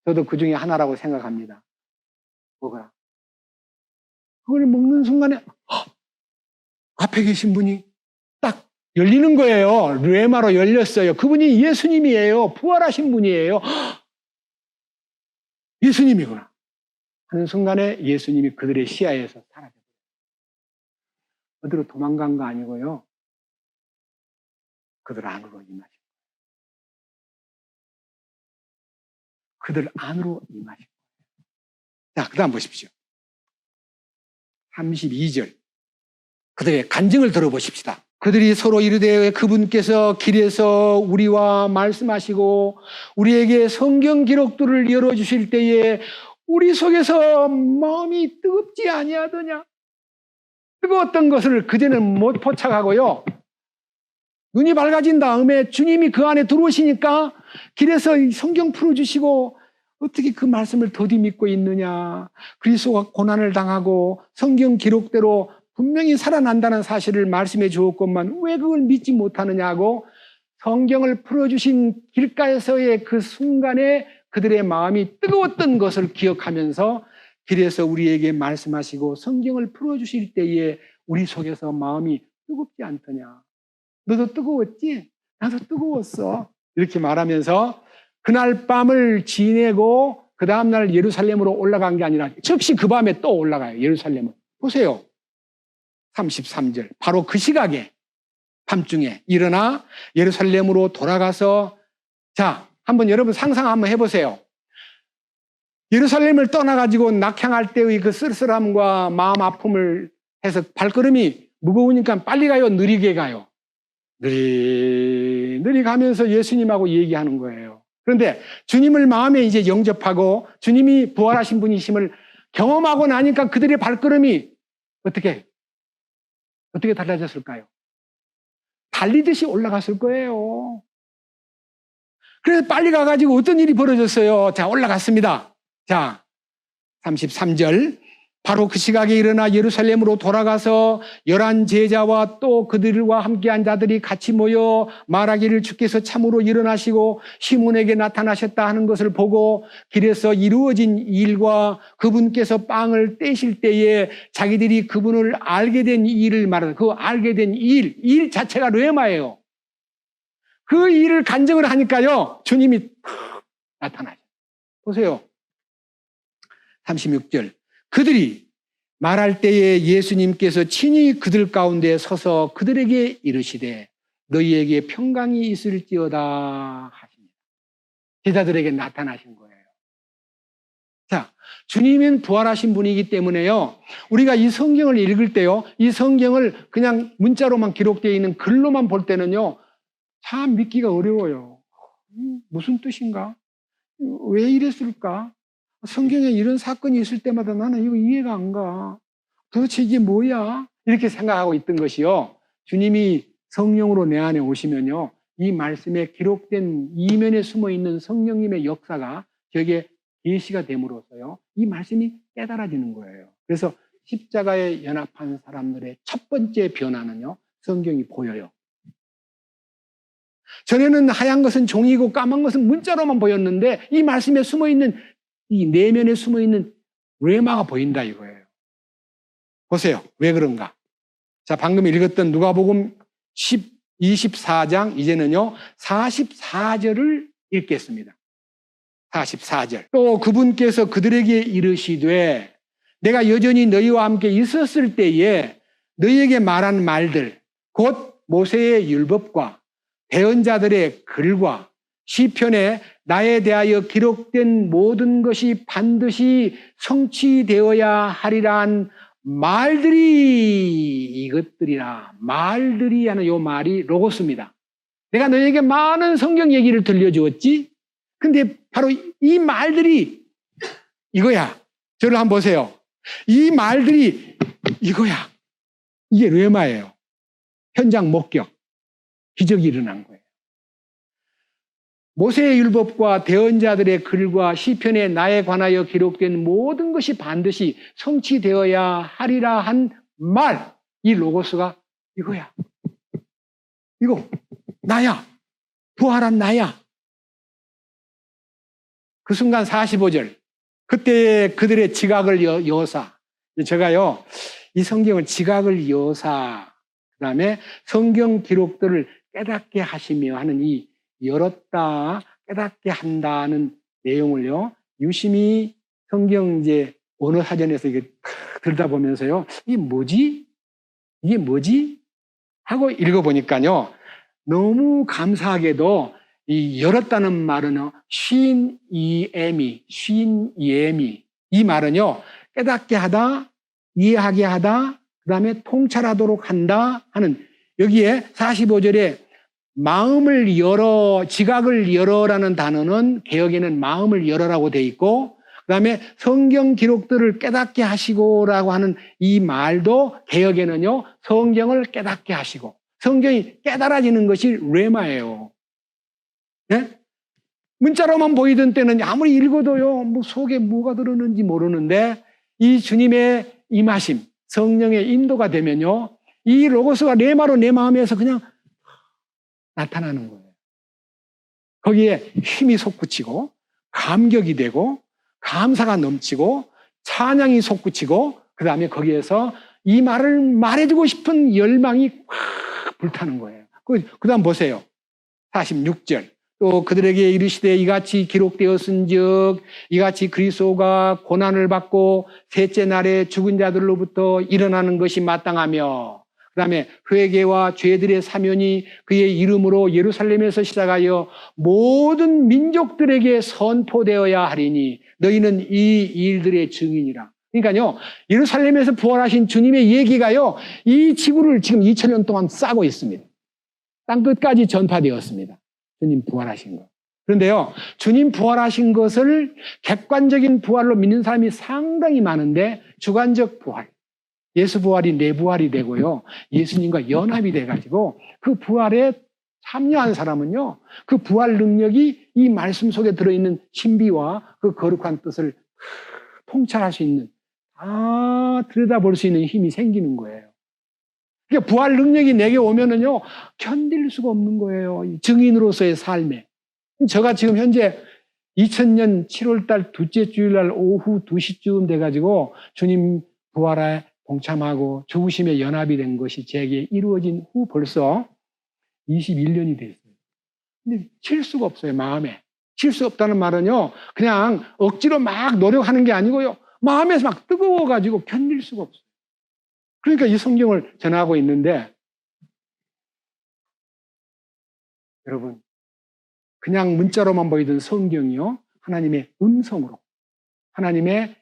Speaker 2: 저도 그 중에 하나라고 생각합니다. 뭐가? 그걸 먹는 순간에 앞에 계신 분이 딱 열리는 거예요. 르에마로 열렸어요. 그분이 예수님이에요. 부활하신 분이에요. 예수님이구나 하는 순간에 예수님이 그들의 시야에서 사라졌어요. 어디로 도망간 거 아니고요. 그들 안으로 임하신 거예요. 그들 안으로 임하신 거예요. 자, 그 다음 보십시오. 32절. 그들의 간증을 들어보십시다. 그들이 서로 이르되 그분께서 길에서 우리와 말씀하시고 우리에게 성경 기록들을 열어주실 때에 우리 속에서 마음이 뜨겁지 아니하더냐. 뜨거웠던 것을 그제는 못 포착하고요. 눈이 밝아진 다음에 주님이 그 안에 들어오시니까 길에서 성경 풀어주시고 어떻게 그 말씀을 더디 믿고 있느냐. 그리스도가 고난을 당하고 성경 기록대로 분명히 살아난다는 사실을 말씀해 주었건만 왜 그걸 믿지 못하느냐고 성경을 풀어주신 길가에서의 그 순간에 그들의 마음이 뜨거웠던 것을 기억하면서 길에서 우리에게 말씀하시고 성경을 풀어주실 때에 우리 속에서 마음이 뜨겁지 않더냐. 너도 뜨거웠지? 나도 뜨거웠어. 이렇게 말하면서 그날 밤을 지내고 그 다음날 예루살렘으로 올라간 게 아니라 즉시 그 밤에 또 올라가요. 예루살렘을. 보세요. 33절. 바로 그 시각에 밤중에 일어나 예루살렘으로 돌아가서 자, 한번 여러분 상상 한번 해보세요. 예루살렘을 떠나가지고 낙향할 때의 그 쓸쓸함과 마음 아픔을 해서 발걸음이 무거우니까 빨리 가요? 느리게 가요? 느리 가면서 예수님하고 얘기하는 거예요. 그런데 주님을 마음에 이제 영접하고 주님이 부활하신 분이심을 경험하고 나니까 그들의 발걸음이 어떻게 달라졌을까요? 달리듯이 올라갔을 거예요. 그래서 빨리 가가지고 어떤 일이 벌어졌어요? 자, 올라갔습니다. 자, 33절. 바로 그 시각에 일어나 예루살렘으로 돌아가서 11 제자와 또 그들과 함께한 자들이 같이 모여 말하기를 주께서 참으로 일어나시고 시몬에게 나타나셨다 하는 것을 보고 길에서 이루어진 일과 그분께서 빵을 떼실 때에 자기들이 그분을 알게 된 일을 말하는 그 알게 된 일 자체가 르에마예요. 그 일을 간증을 하니까요. 주님이 나타나죠. 보세요. 36절. 그들이 말할 때에 예수님께서 친히 그들 가운데 서서 그들에게 이르시되 너희에게 평강이 있을지어다 하십니다. 제자들에게 나타나신 거예요. 자, 주님은 부활하신 분이기 때문에요. 우리가 이 성경을 읽을 때요. 이 성경을 그냥 문자로만 기록되어 있는 글로만 볼 때는요. 참 믿기가 어려워요. 무슨 뜻인가? 왜 이랬을까? 성경에 이런 사건이 있을 때마다 나는 이거 이해가 안 가. 도대체 이게 뭐야? 이렇게 생각하고 있던 것이요. 주님이 성령으로 내 안에 오시면요, 이 말씀에 기록된 이면에 숨어있는 성령님의 역사가 저에게 계시가 됨으로써요, 이 말씀이 깨달아지는 거예요. 그래서 십자가에 연합한 사람들의 첫 번째 변화는요, 성경이 보여요. 전에는 하얀 것은 종이고 까만 것은 문자로만 보였는데 이 말씀에 숨어있는, 이 내면에 숨어있는 레마가 보인다 이거예요. 보세요. 왜 그런가? 자, 방금 읽었던 누가복음 24장, 이제는요 44절을 읽겠습니다. 44절. 또 그분께서 그들에게 이르시되 내가 여전히 너희와 함께 있었을 때에 너희에게 말한 말들, 곧 모세의 율법과 대언자들의 글과 시편에 나에 대하여 기록된 모든 것이 반드시 성취되어야 하리란 말들이 이것들이라. 말들이 하는 요 말이 로고스입니다. 내가 너에게 많은 성경 얘기를 들려주었지? 근데 바로 이 말들이 이거야. 저를 한번 보세요. 이 말들이 이거야. 이게 레마예요. 현장 목격. 기적이 일어난 거예요. 모세의 율법과 대언자들의 글과 시편에 나에 관하여 기록된 모든 것이 반드시 성취되어야 하리라 한 말, 이 로고스가 이거야. 이거 나야. 부활한 나야. 그 순간 45절. 그때 그들의 지각을 여사. 제가요, 이 성경을 지각을 여사, 그 다음에 성경 기록들을 깨닫게 하시며 하는 이 열었다, 깨닫게 한다는 내용을요, 유심히 성경 이제 언어 사전에서 이게 들여다보면서요, 이게 뭐지? 이게 뭐지? 하고 읽어보니까요, 너무 감사하게도 이 열었다는 말은요, 쉰이엠이, 이 말은요, 깨닫게 하다, 이해하게 하다, 그 다음에 통찰하도록 한다 하는, 여기에 45절에 마음을 열어, 지각을 열어라는 단어는 개역에는 마음을 열어라고 돼 있고, 그 다음에 성경 기록들을 깨닫게 하시고라고 하는 이 말도 개역에는요, 성경을 깨닫게 하시고, 성경이 깨달아지는 것이 레마예요. 네? 문자로만 보이던 때는 아무리 읽어도요, 뭐 속에 뭐가 들었는지 모르는데, 이 주님의 임하심, 성령의 인도가 되면요, 이 로고스가 레마로 내 마음에서 그냥 나타나는 거예요. 거기에 힘이 솟구치고, 감격이 되고, 감사가 넘치고, 찬양이 솟구치고, 그 다음에 거기에서 이 말을 말해주고 싶은 열망이 확 불타는 거예요. 그 다음 보세요. 46절. 또 그들에게 이르시되 이같이 기록되었은즉 이같이 그리스도가 고난을 받고 셋째 날에 죽은 자들로부터 일어나는 것이 마땅하며, 그 다음에 회개와 죄들의 사면이 그의 이름으로 예루살렘에서 시작하여 모든 민족들에게 선포되어야 하리니 너희는 이 일들의 증인이라. 그러니까요, 예루살렘에서 부활하신 주님의 얘기가요, 이 지구를 지금 2000년 동안 싸고 있습니다. 땅끝까지 전파되었습니다. 주님 부활하신 것. 그런데요, 주님 부활하신 것을 객관적인 부활로 믿는 사람이 상당히 많은데, 주관적 부활, 예수 부활이 내 부활이 되고요, 예수님과 연합이 돼가지고 그 부활에 참여한 사람은요, 그 부활 능력이 이 말씀 속에 들어있는 신비와 그 거룩한 뜻을 통찰할 수 있는, 다 들여다볼 수 있는 힘이 생기는 거예요. 그러니까 부활 능력이 내게 오면은요, 견딜 수가 없는 거예요. 증인으로서의 삶에. 제가 지금 현재 2000년 7월달 둘째 주일날 오후 2시쯤 돼가지고 주님 부활에 동참하고 죽으심에 연합이 된 것이 제게 이루어진 후 벌써 21년이 됐어요. 근데 칠 수가 없어요, 마음에. 칠 수 없다는 말은요, 그냥 억지로 막 노력하는 게 아니고요, 마음에서 막 뜨거워가지고 견딜 수가 없어요. 그러니까 이 성경을 전하고 있는데, 여러분, 그냥 문자로만 보이던 성경이요, 하나님의 음성으로, 하나님의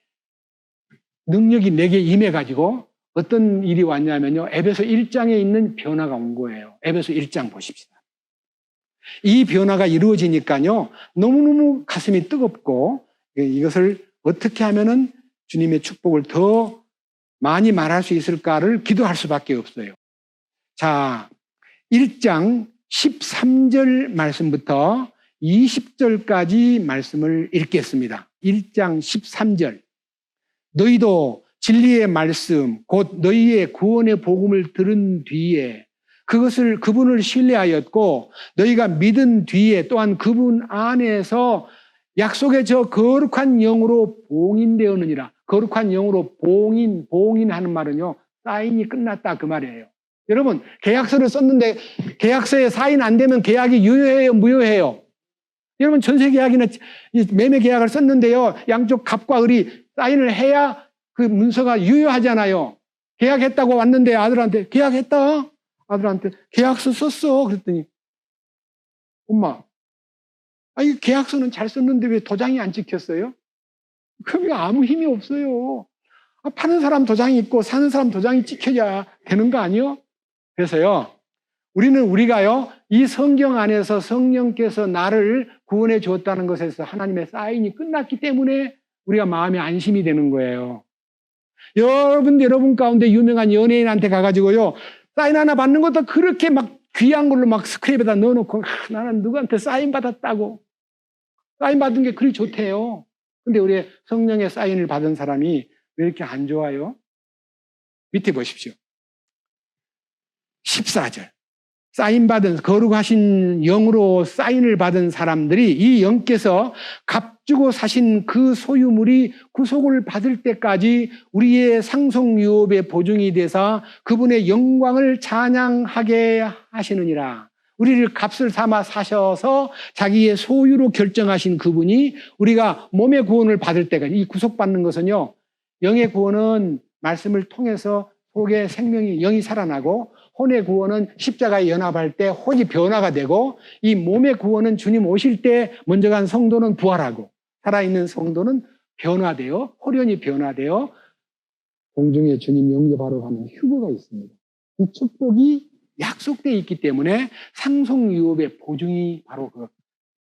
Speaker 2: 능력이 내게 임해가지고 어떤 일이 왔냐면요, 에베소 1장에 있는 변화가 온 거예요. 에베소 1장 보십시다. 이 변화가 이루어지니까요, 너무너무 가슴이 뜨겁고, 이것을 어떻게 하면은 주님의 축복을 더 많이 말할 수 있을까를 기도할 수밖에 없어요. 자, 1장 13절 말씀부터 20절까지 말씀을 읽겠습니다. 1장 13절. 너희도 진리의 말씀, 곧 너희의 구원의 복음을 들은 뒤에 그분을 신뢰하였고 봉인되었고 믿은 뒤에 또한 그분 안에서 약속의 저 거룩한 영으로 봉인되었느니라. 거룩한 영으로 봉인하는 말은요, 사인이 끝났다 그 말이에요. 여러분, 계약서를 썼는데 계약서에 사인 안 되면 계약이 유효해요, 무효해요? 여러분, 전세 계약이나 매매 계약을 썼는데요, 양쪽 갑과 을이 사인을 해야 그 문서가 유효하잖아요. 계약했다고 왔는데 아들한테 계약했다? 아들한테 계약서 썼어. 그랬더니 엄마, 이 계약서는 잘 썼는데 왜 도장이 안 찍혔어요? 그게 아무 힘이 없어요. 파는 사람 도장이 있고 사는 사람 도장이 찍혀야 되는 거 아니요? 그래서요, 우리가요, 이 성경 안에서 성령께서 나를 구원해 주었다는 것에서 하나님의 사인이 끝났기 때문에 우리가 마음이 안심이 되는 거예요. 여러분 가운데 유명한 연예인한테 가가지고요, 사인 하나 받는 것도 그렇게 막 귀한 걸로 막 스크랩에다 넣어놓고, 나는 누구한테 사인 받았다고. 사인 받은 게 그리 좋대요. 근데 우리 성령의 사인을 받은 사람이 왜 이렇게 안 좋아요? 밑에 보십시오. 14절. 사인받은, 거룩하신 영으로 사인을 받은 사람들이 이 영께서 값주고 사신 그 소유물이 구속을 받을 때까지 우리의 상속유업의 보증이 돼서 그분의 영광을 찬양하게 하시느니라. 우리를 값을 삼아 사셔서 자기의 소유로 결정하신 그분이 우리가 몸의 구원을 받을 때까지, 이 구속받는 것은요, 영의 구원은 말씀을 통해서 속에 생명이, 영이 살아나고, 혼의 구원은 십자가에 연합할 때 혼이 변화가 되고, 이 몸의 구원은 주님 오실 때 먼저 간 성도는 부활하고, 살아있는 성도는 변화되어, 홀연히 변화되어 공중에 주님 영접하러 가는 휴거가 있습니다. 이 축복이 약속되어 있기 때문에 상속유업의 보증이 바로 그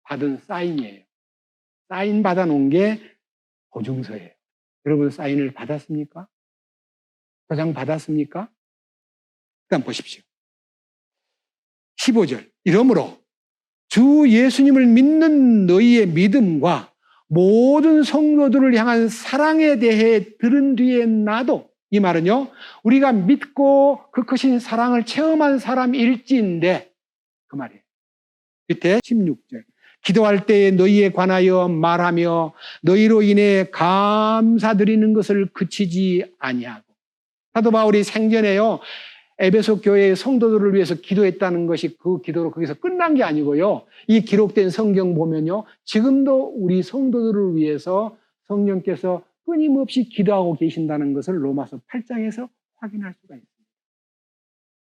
Speaker 2: 받은 사인이에요. 사인 받아놓은 게 보증서예요. 여러분 사인을 받았습니까? 도장 받았습니까? 일단 보십시오. 15절. 이러므로 주 예수님을 믿는 너희의 믿음과 모든 성도들을 향한 사랑에 대해 들은 뒤에 나도, 이 말은요, 우리가 믿고 그 크신 사랑을 체험한 사람일지인데, 그 말이에요. 밑에 16절. 기도할 때에 너희에 관하여 말하며 너희로 인해 감사드리는 것을 그치지 아니하고. 사도 바울이 생전에요, 에베소 교회의 성도들을 위해서 기도했다는 것이 그 기도로 거기서 끝난 게 아니고요, 이 기록된 성경 보면요, 지금도 우리 성도들을 위해서 성령께서 끊임없이 기도하고 계신다는 것을 로마서 8장에서 확인할 수가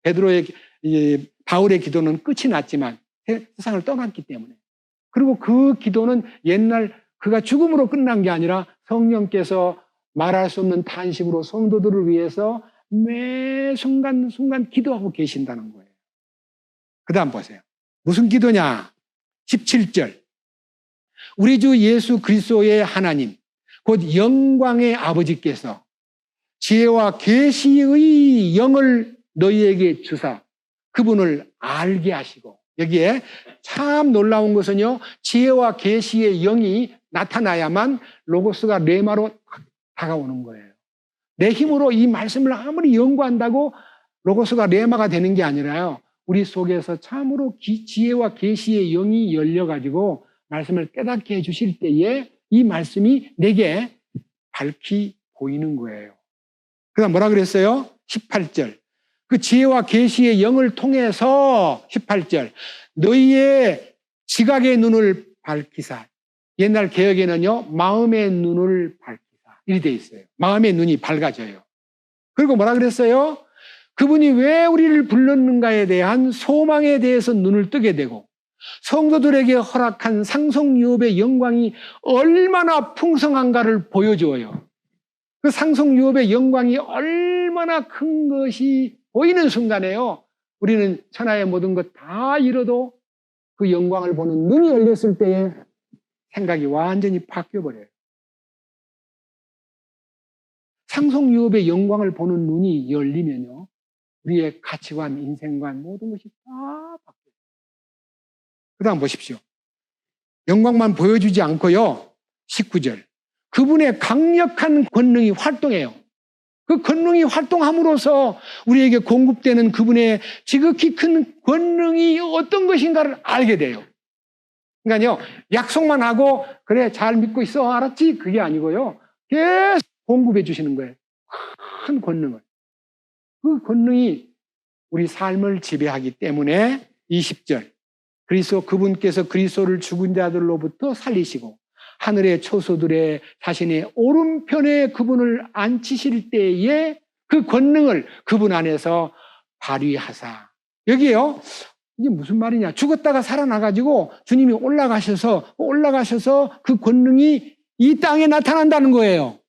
Speaker 2: 있습니다. 바울의 기도는 끝이 났지만 세상을 떠났기 때문에, 그리고 그 기도는 옛날 그가 죽음으로 끝난 게 아니라 성령께서 말할 수 없는 탄식으로 성도들을 위해서 매 순간순간 기도하고 계신다는 거예요. 그 다음 보세요. 무슨 기도냐? 17절. 우리 주 예수 그리스도의 하나님, 곧 영광의 아버지께서 지혜와 계시의 영을 너희에게 주사 그분을 알게 하시고, 여기에 참 놀라운 것은요, 지혜와 계시의 영이 나타나야만 로고스가 레마로 다가오는 거예요. 내 힘으로 이 말씀을 아무리 연구한다고 로고스가 레마가 되는 게 아니라요, 우리 속에서 참으로 지혜와 계시의 영이 열려가지고 말씀을 깨닫게 해주실 때에 이 말씀이 내게 밝히 보이는 거예요. 그 다음 뭐라 그랬어요? 18절. 그 지혜와 계시의 영을 통해서 18절. 너희의 지각의 눈을 밝히사. 옛날 개역에는요, 마음의 눈을 밝히사. 이렇게 돼 있어요. 마음의 눈이 밝아져요. 그리고 뭐라 그랬어요? 그분이 왜 우리를 불렀는가에 대한 소망에 대해서 눈을 뜨게 되고, 성도들에게 허락한 상속유업의 영광이 얼마나 풍성한가를 보여줘요. 그 상속유업의 영광이 얼마나 큰 것이 보이는 순간에요, 우리는 천하의 모든 것 다 잃어도 그 영광을 보는 눈이 열렸을 때에 생각이 완전히 바뀌어버려요. 상속유업의 영광을 보는 눈이 열리면요, 우리의 가치관, 인생관 모든 것이 다 바뀌어요. 그 다음 보십시오. 영광만 보여주지 않고요. 19절. 그분의 강력한 권능이 활동해요. 그 권능이 활동함으로써 우리에게 공급되는 그분의 지극히 큰 권능이 어떤 것인가를 알게 돼요. 그러니까요, 약속만 하고, 그래, 잘 믿고 있어, 알았지? 그게 아니고요. 계속 공급해 주시는 거예요. 큰 권능을. 그 권능이 우리 삶을 지배하기 때문에 20절. 그분께서 그리스도를 죽은 자들로부터 살리시고, 하늘의 초소들의 자신의 오른편에 그분을 앉히실 때에 그 권능을 그분 안에서 발휘하사. 여기에요. 이게 무슨 말이냐. 죽었다가 살아나가지고 주님이 올라가셔서 그 권능이 이 땅에 나타난다는 거예요.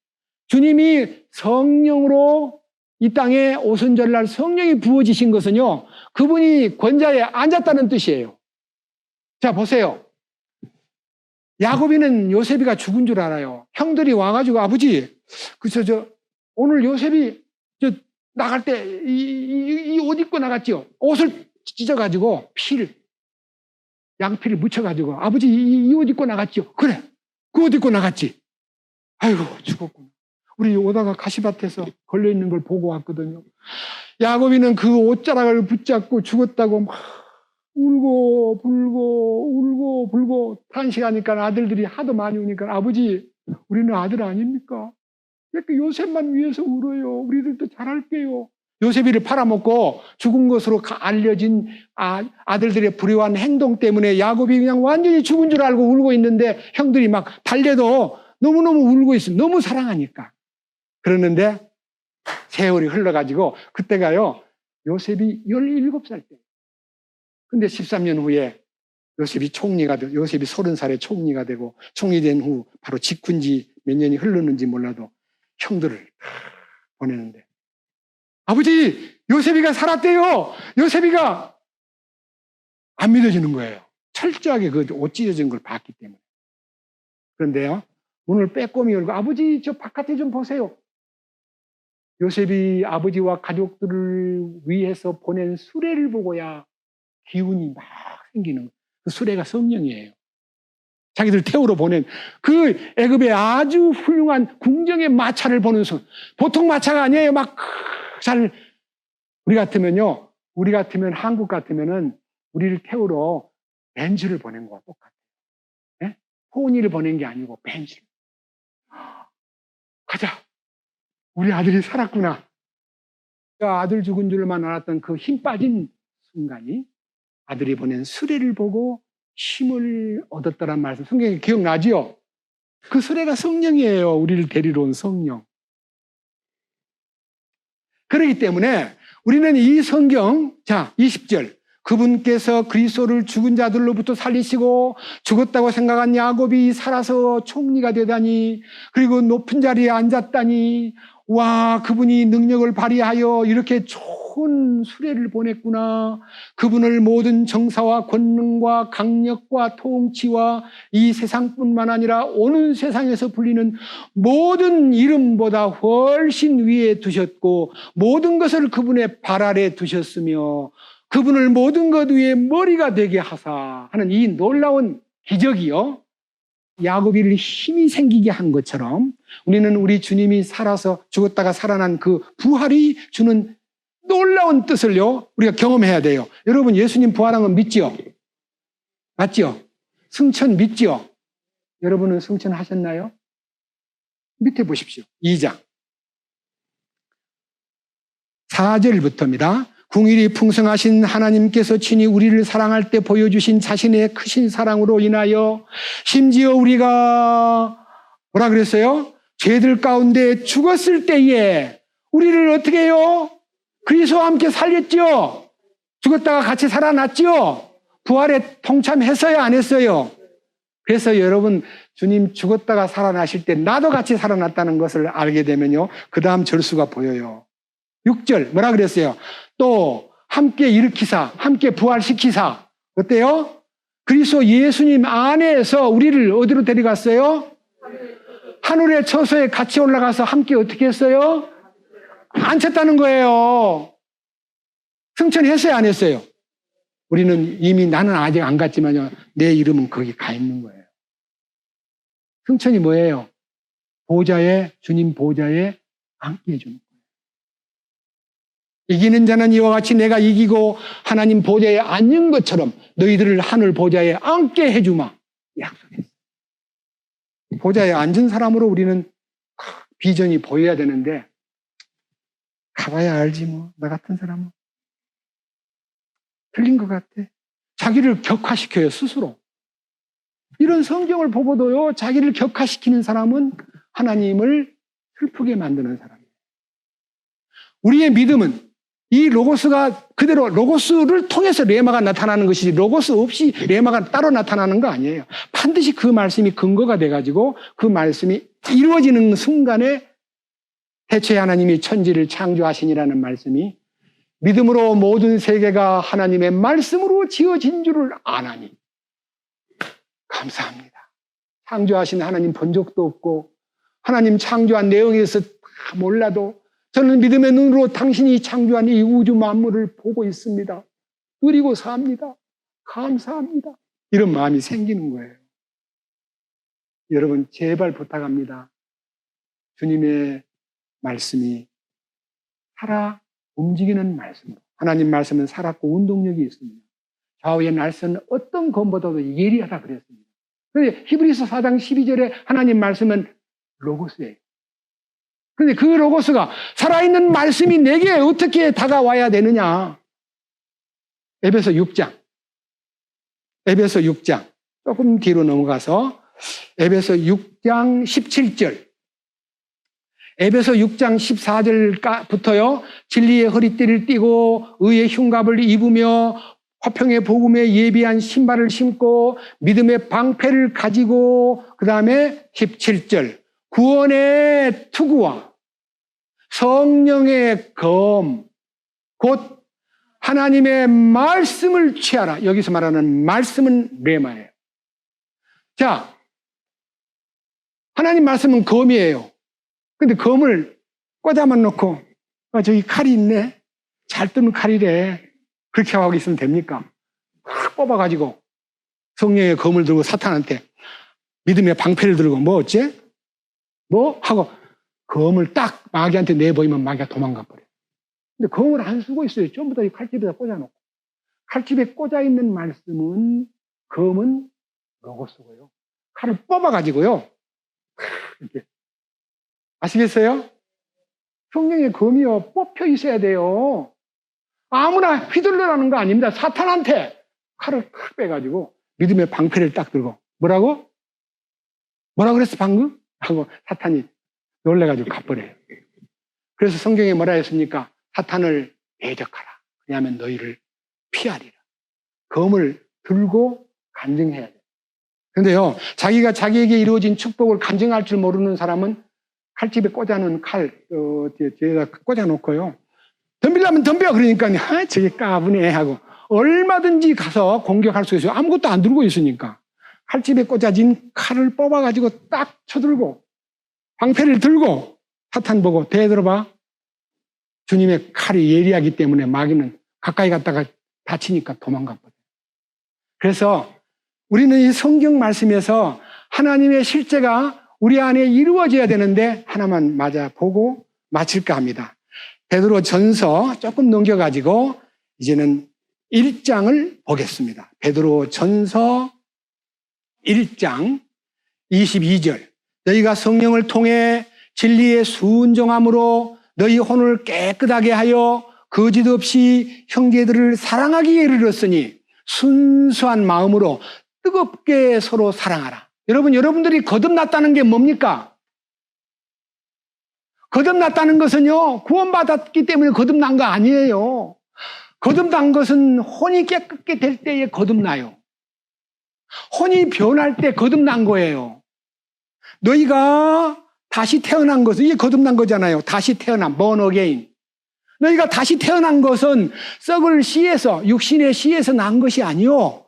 Speaker 2: 주님이 성령으로 이 땅에 오순절날 성령이 부어지신 것은요, 그분이 권자에 앉았다는 뜻이에요. 자, 보세요. 야곱이는 요셉이가 죽은 줄 알아요. 형들이 와가지고, 아버지, 오늘 요셉이 나갈 때 이 옷 입고 나갔지요. 옷을 찢어가지고 양피를 묻혀가지고, 아버지 이 옷 입고 나갔지요. 그래, 그 옷 입고 나갔지. 아이고, 죽었구나. 우리 오다가 가시밭에서 걸려있는 걸 보고 왔거든요. 야곱이는 그 옷자락을 붙잡고 죽었다고 막 울고 불고 탄식하니까 아들들이 하도 많이 우니까, 아버지, 우리는 아들 아닙니까? 그 요셉만 위해서 울어요. 우리들도 잘할게요. 요셉이를 팔아먹고 죽은 것으로 알려진 아들들의 불효한 행동 때문에 야곱이 그냥 완전히 죽은 줄 알고 울고 있는데, 형들이 막 달래도 너무너무 울고 있어요. 너무 사랑하니까. 그러는데 세월이 흘러가지고, 그때가요, 요셉이 17살 때. 근데 13년 후에 요셉이 30살에 총리가 되고, 총리 된 후 바로 직훈 지 몇 년이 흘렀는지 몰라도 형들을 보내는데, 아버지, 요셉이가 살았대요. 요셉이가 안 믿어지는 거예요. 철저하게 그 옷 찢어진 걸 봤기 때문에. 그런데요, 문을 빼꼼히 열고, 아버지, 저 바깥에 좀 보세요. 요셉이 아버지와 가족들을 위해서 보낸 수레를 보고야 기운이 막 생기는 거예요. 그 수레가 성령이에요. 자기들 태우러 보낸 그 애굽의 아주 훌륭한 궁정의 마차를 보는 순. 보통 마차가 아니에요. 막 잘, 우리 같으면 한국 같으면은 우리를 태우러 벤츠를 보낸 거와 똑같아요. 네? 포니를 보낸 게 아니고 벤츠. 가자. 우리 아들이 살았구나. 아들 죽은 줄만 알았던 그 힘 빠진 순간이 아들이 보낸 수레를 보고 힘을 얻었다란 말씀, 성경에 기억나지요? 그 수레가 성령이에요. 우리를 데리러 온 성령. 그렇기 때문에 우리는 이 성경, 자, 20절. 그분께서 그리스도를 죽은 자들로부터 살리시고, 죽었다고 생각한 야곱이 살아서 총리가 되다니, 그리고 높은 자리에 앉았다니, 와, 그분이 능력을 발휘하여 이렇게 좋은 수레를 보냈구나. 그분을 모든 정사와 권능과 강력과 통치와 이 세상뿐만 아니라 오는 세상에서 불리는 모든 이름보다 훨씬 위에 두셨고, 모든 것을 그분의 발 아래 두셨으며, 그분을 모든 것 위에 머리가 되게 하사 하는 이 놀라운 기적이요, 야곱이를 힘이 생기게 한 것처럼 우리는 우리 주님이 살아서 죽었다가 살아난 그 부활이 주는 놀라운 뜻을요, 우리가 경험해야 돼요. 여러분, 예수님 부활한 건 믿지요? 맞지요? 승천 믿지요? 여러분은 승천하셨나요? 밑에 보십시오. 2장 4절부터입니다. 궁일이 풍성하신 하나님께서 친히 우리를 사랑할 때 보여주신 자신의 크신 사랑으로 인하여 심지어 우리가 뭐라 그랬어요? 죄들 가운데 죽었을 때에 우리를 어떻게 해요? 그리스도와 함께 살렸죠? 죽었다가 같이 살아났죠? 부활에 동참했어요? 안 했어요? 그래서 여러분, 주님 죽었다가 살아나실 때 나도 같이 살아났다는 것을 알게 되면요, 그 다음 절수가 보여요. 6절 뭐라 그랬어요? 또 함께 일으키사, 함께 부활시키사. 어때요? 그리스도 예수님 안에서 우리를 어디로 데려갔어요? 하늘의 처소에 같이 올라가서 함께 어떻게 했어요? 앉혔다는 거예요.
Speaker 1: 승천했어요, 안 했어요? 우리는 이미 나는 아직 안 갔지만요. 내 이름은 거기 가 있는 거예요. 승천이 뭐예요? 주님 보좌에 앉게 해주는 거예요. 이기는 자는 이와 같이 내가 이기고 하나님 보좌에 앉는 것처럼 너희들을 하늘 보좌에 앉게 해주마. 약속했어요. 보좌에 앉은 사람으로 우리는 비전이 보여야 되는데 가봐야 알지 뭐. 나 같은 사람은 틀린 것 같아. 자기를 격화시켜요, 스스로. 이런 성경을 보고도요, 자기를 격화시키는 사람은 하나님을 슬프게 만드는 사람이에요. 우리의 믿음은 이 로고스가 그대로 로고스를 통해서 레마가 나타나는 것이지 로고스 없이 레마가 따로 나타나는 거 아니에요. 반드시 그 말씀이 근거가 돼가지고 그 말씀이 이루어지는 순간에 태초에 하나님이 천지를 창조하시니라는 말씀이 믿음으로 모든 세계가 하나님의 말씀으로 지어진 줄을 아나니 감사합니다. 창조하신 하나님 본 적도 없고 하나님 창조한 내용에 대해서 다 몰라도 저는 믿음의 눈으로 당신이 창조한 이 우주 만물을 보고 있습니다. 누리고 삽니다. 감사합니다. 이런 마음이 생기는 거예요. 여러분 제발 부탁합니다. 주님의 말씀이 살아 움직이는 말씀으로. 하나님 말씀은 살았고 운동력이 있습니다. 좌우의 날선 어떤 검보다도 예리하다 그랬습니다. 그런데 히브리서 4장 12절에 하나님 말씀은 로고스예요. 그런데 그 로고스가 살아있는 말씀이 내게 어떻게 다가와야 되느냐. 에베소 6장. 조금 뒤로 넘어가서 에베소 6장 17절. 에베소 6장 14절부터요. 진리의 허리띠를 띠고 의의 흉갑을 입으며 화평의 복음에 예비한 신발을 신고 믿음의 방패를 가지고 그 다음에 17절 구원의 투구와 성령의 검 곧 하나님의 말씀을 취하라. 여기서 말하는 말씀은 레마예요. 자, 하나님 말씀은 검이에요. 근데 검을 꽂아만 놓고 저기 칼이 있네. 잘 뜨는 칼이래. 그렇게 하고 있으면 됩니까? 확 뽑아가지고 성령의 검을 들고 사탄한테 믿음의 방패를 들고 뭐 어째? 뭐? 하고 검을 딱 마귀한테 내보이면 마귀가 도망가 버려요. 근데 검을 안 쓰고 있어요. 전부 다 이 칼집에다 꽂아놓고. 칼집에 꽂아있는 말씀은 검은 로고스고요. 칼을 뽑아가지고요. 이렇게. 아시겠어요? 성령의 검이요. 뽑혀 있어야 돼요. 아무나 휘둘러라는 거 아닙니다. 사탄한테 칼을 탁 빼가지고 믿음의 방패를 딱 들고 뭐라고 그랬어 방금? 하고 사탄이 놀래가지고 가버려요. 그래서 성경에 뭐라 했습니까? 사탄을 대적하라. 왜냐하면 너희를 피하리라. 검을 들고 간증해야 돼요. 근데요, 자기가 자기에게 이루어진 축복을 간증할 줄 모르는 사람은 칼집에 꽂아놓은 칼, 뒤에다 꽂아놓고요. 덤비려면 덤벼! 그러니까, 저게 까부네! 하고, 얼마든지 가서 공격할 수 있어요. 아무것도 안 들고 있으니까. 칼집에 꽂아진 칼을 뽑아가지고 딱 쳐들고, 방패를 들고, 사탄 보고, 대들어봐. 주님의 칼이 예리하기 때문에 마귀는 가까이 갔다가 다치니까 도망가 버려요. 그래서 우리는 이 성경 말씀에서 하나님의 실제가 우리 안에 이루어져야 되는데 하나만 맞아 보고 마칠까 합니다. 베드로 전서 조금 넘겨가지고 이제는 1장을 보겠습니다. 베드로 전서 1장 22절. 너희가 성령을 통해 진리에 순종함으로 너희 혼을 깨끗하게 하여 거짓 없이 형제들을 사랑하기에 이르렀으니 순수한 마음으로 뜨겁게 서로 사랑하라. 여러분들이 거듭났다는 게 뭡니까? 거듭났다는 것은요, 구원받았기 때문에 거듭난 거 아니에요. 거듭난 것은 혼이 깨끗게 될 때에 거듭나요. 혼이 변할 때 거듭난 거예요. 너희가 다시 태어난 것은, 이게 거듭난 거잖아요. 다시 태어난, born again. 너희가 다시 태어난 것은 썩을 씨에서, 육신의 씨에서 난 것이 아니요.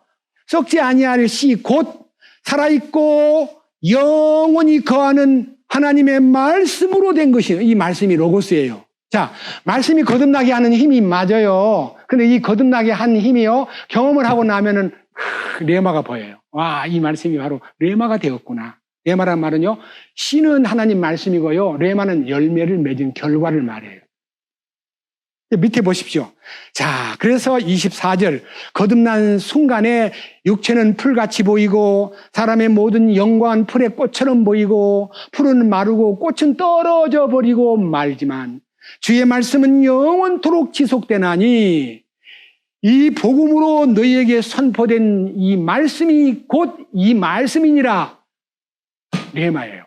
Speaker 1: 썩지 아니할 씨, 곧 살아있고 영원히 거하는 하나님의 말씀으로 된 것이에요. 이 말씀이 로고스예요. 자, 말씀이 거듭나게 하는 힘이 맞아요. 근데 이 거듭나게 한 힘이요, 경험을 하고 나면은 레마가 보여요. 와, 이 말씀이 바로 레마가 되었구나. 레마란 말은요, 씨는 하나님 말씀이고요, 레마는 열매를 맺은 결과를 말해요. 밑에 보십시오. 자, 그래서 24절, 거듭난 순간에 육체는 풀같이 보이고 사람의 모든 영광은 풀의 꽃처럼 보이고 풀은 마르고 꽃은 떨어져 버리고 말지만 주의 말씀은 영원토록 지속되나니, 이 복음으로 너희에게 선포된 이 말씀이 곧 이 말씀이니라. 레마예요.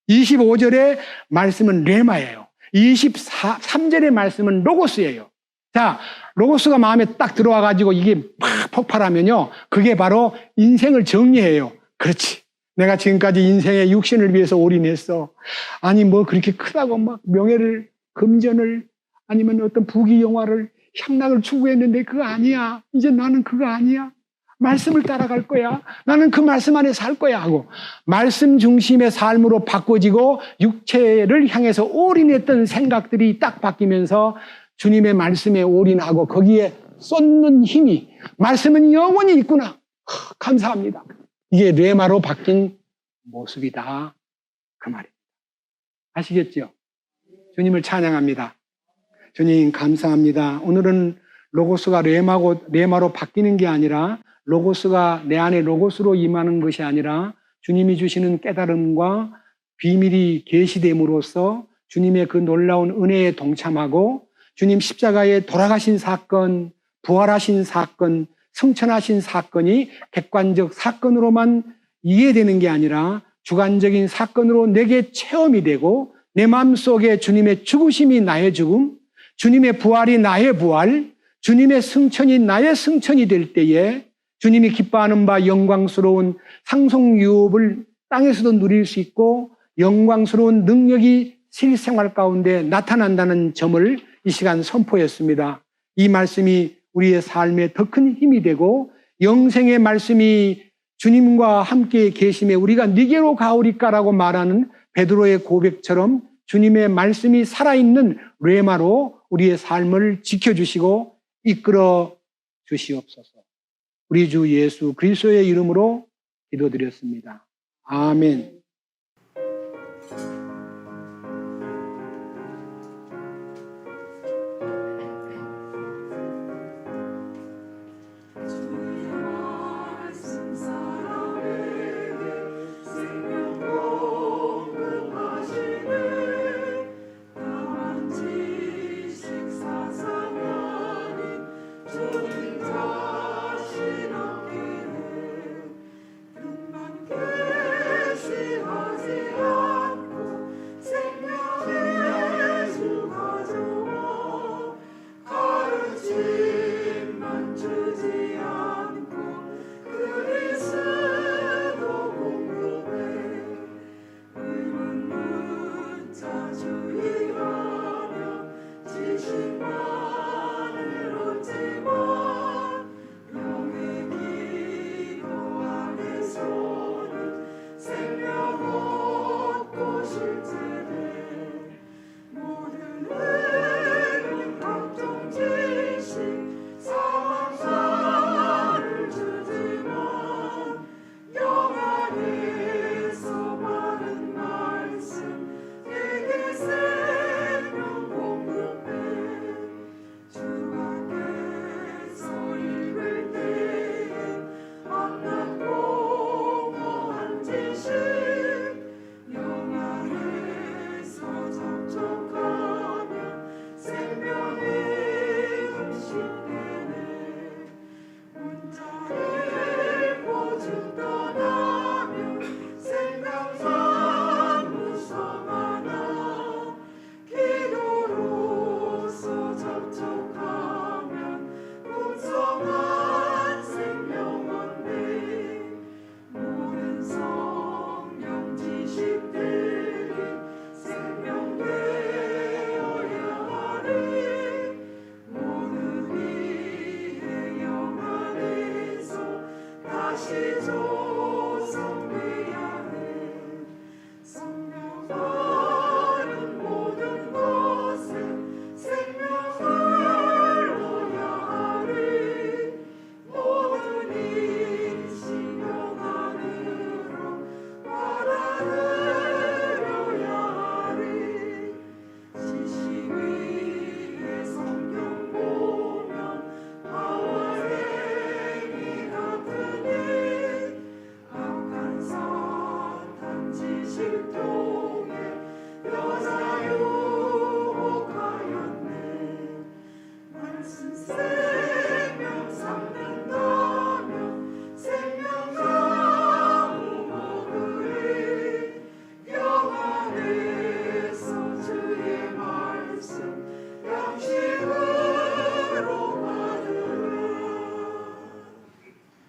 Speaker 1: 25절의 말씀은 레마예요. 23절의 말씀은 로고스예요. 자, 로고스가 마음에 딱 들어와가지고 이게 막 폭발하면요, 그게 바로 인생을 정리해요. 그렇지. 내가 지금까지 인생의 육신을 위해서 올인했어. 아니, 뭐 그렇게 크다고 막 명예를, 금전을, 아니면 어떤 부귀영화를, 향락을 추구했는데 그거 아니야. 이제 나는 그거 아니야. 말씀을 따라갈 거야. 나는 그 말씀 안에 살 거야 하고 말씀 중심의 삶으로 바꿔지고 육체를 향해서 올인했던 생각들이 딱 바뀌면서 주님의 말씀에 올인하고 거기에 쏟는 힘이, 말씀은 영원히 있구나. 감사합니다. 이게 레마로 바뀐 모습이다. 그 말입니다. 아시겠죠? 주님을 찬양합니다. 주님 감사합니다. 오늘은 로고스가 레마로 바뀌는 게 아니라, 로고스가 내 안에 로고스로 임하는 것이 아니라 주님이 주시는 깨달음과 비밀이 계시됨으로써 주님의 그 놀라운 은혜에 동참하고 주님 십자가에 돌아가신 사건, 부활하신 사건, 승천하신 사건이 객관적 사건으로만 이해되는 게 아니라 주관적인 사건으로 내게 체험이 되고 내 마음속에 주님의 죽으심이 나의 죽음, 주님의 부활이 나의 부활, 주님의 승천이 나의 승천이 될 때에 주님이 기뻐하는 바 영광스러운 상속유업을 땅에서도 누릴 수 있고 영광스러운 능력이 실생활 가운데 나타난다는 점을 이 시간 선포했습니다. 이 말씀이 우리의 삶에 더 큰 힘이 되고 영생의 말씀이 주님과 함께 계심에 우리가 니게로 가오리까라고 말하는 베드로의 고백처럼 주님의 말씀이 살아있는 레마로 우리의 삶을 지켜주시고 이끌어 주시옵소서. 우리 주 예수 그리스도의 이름으로 기도드렸습니다. 아멘.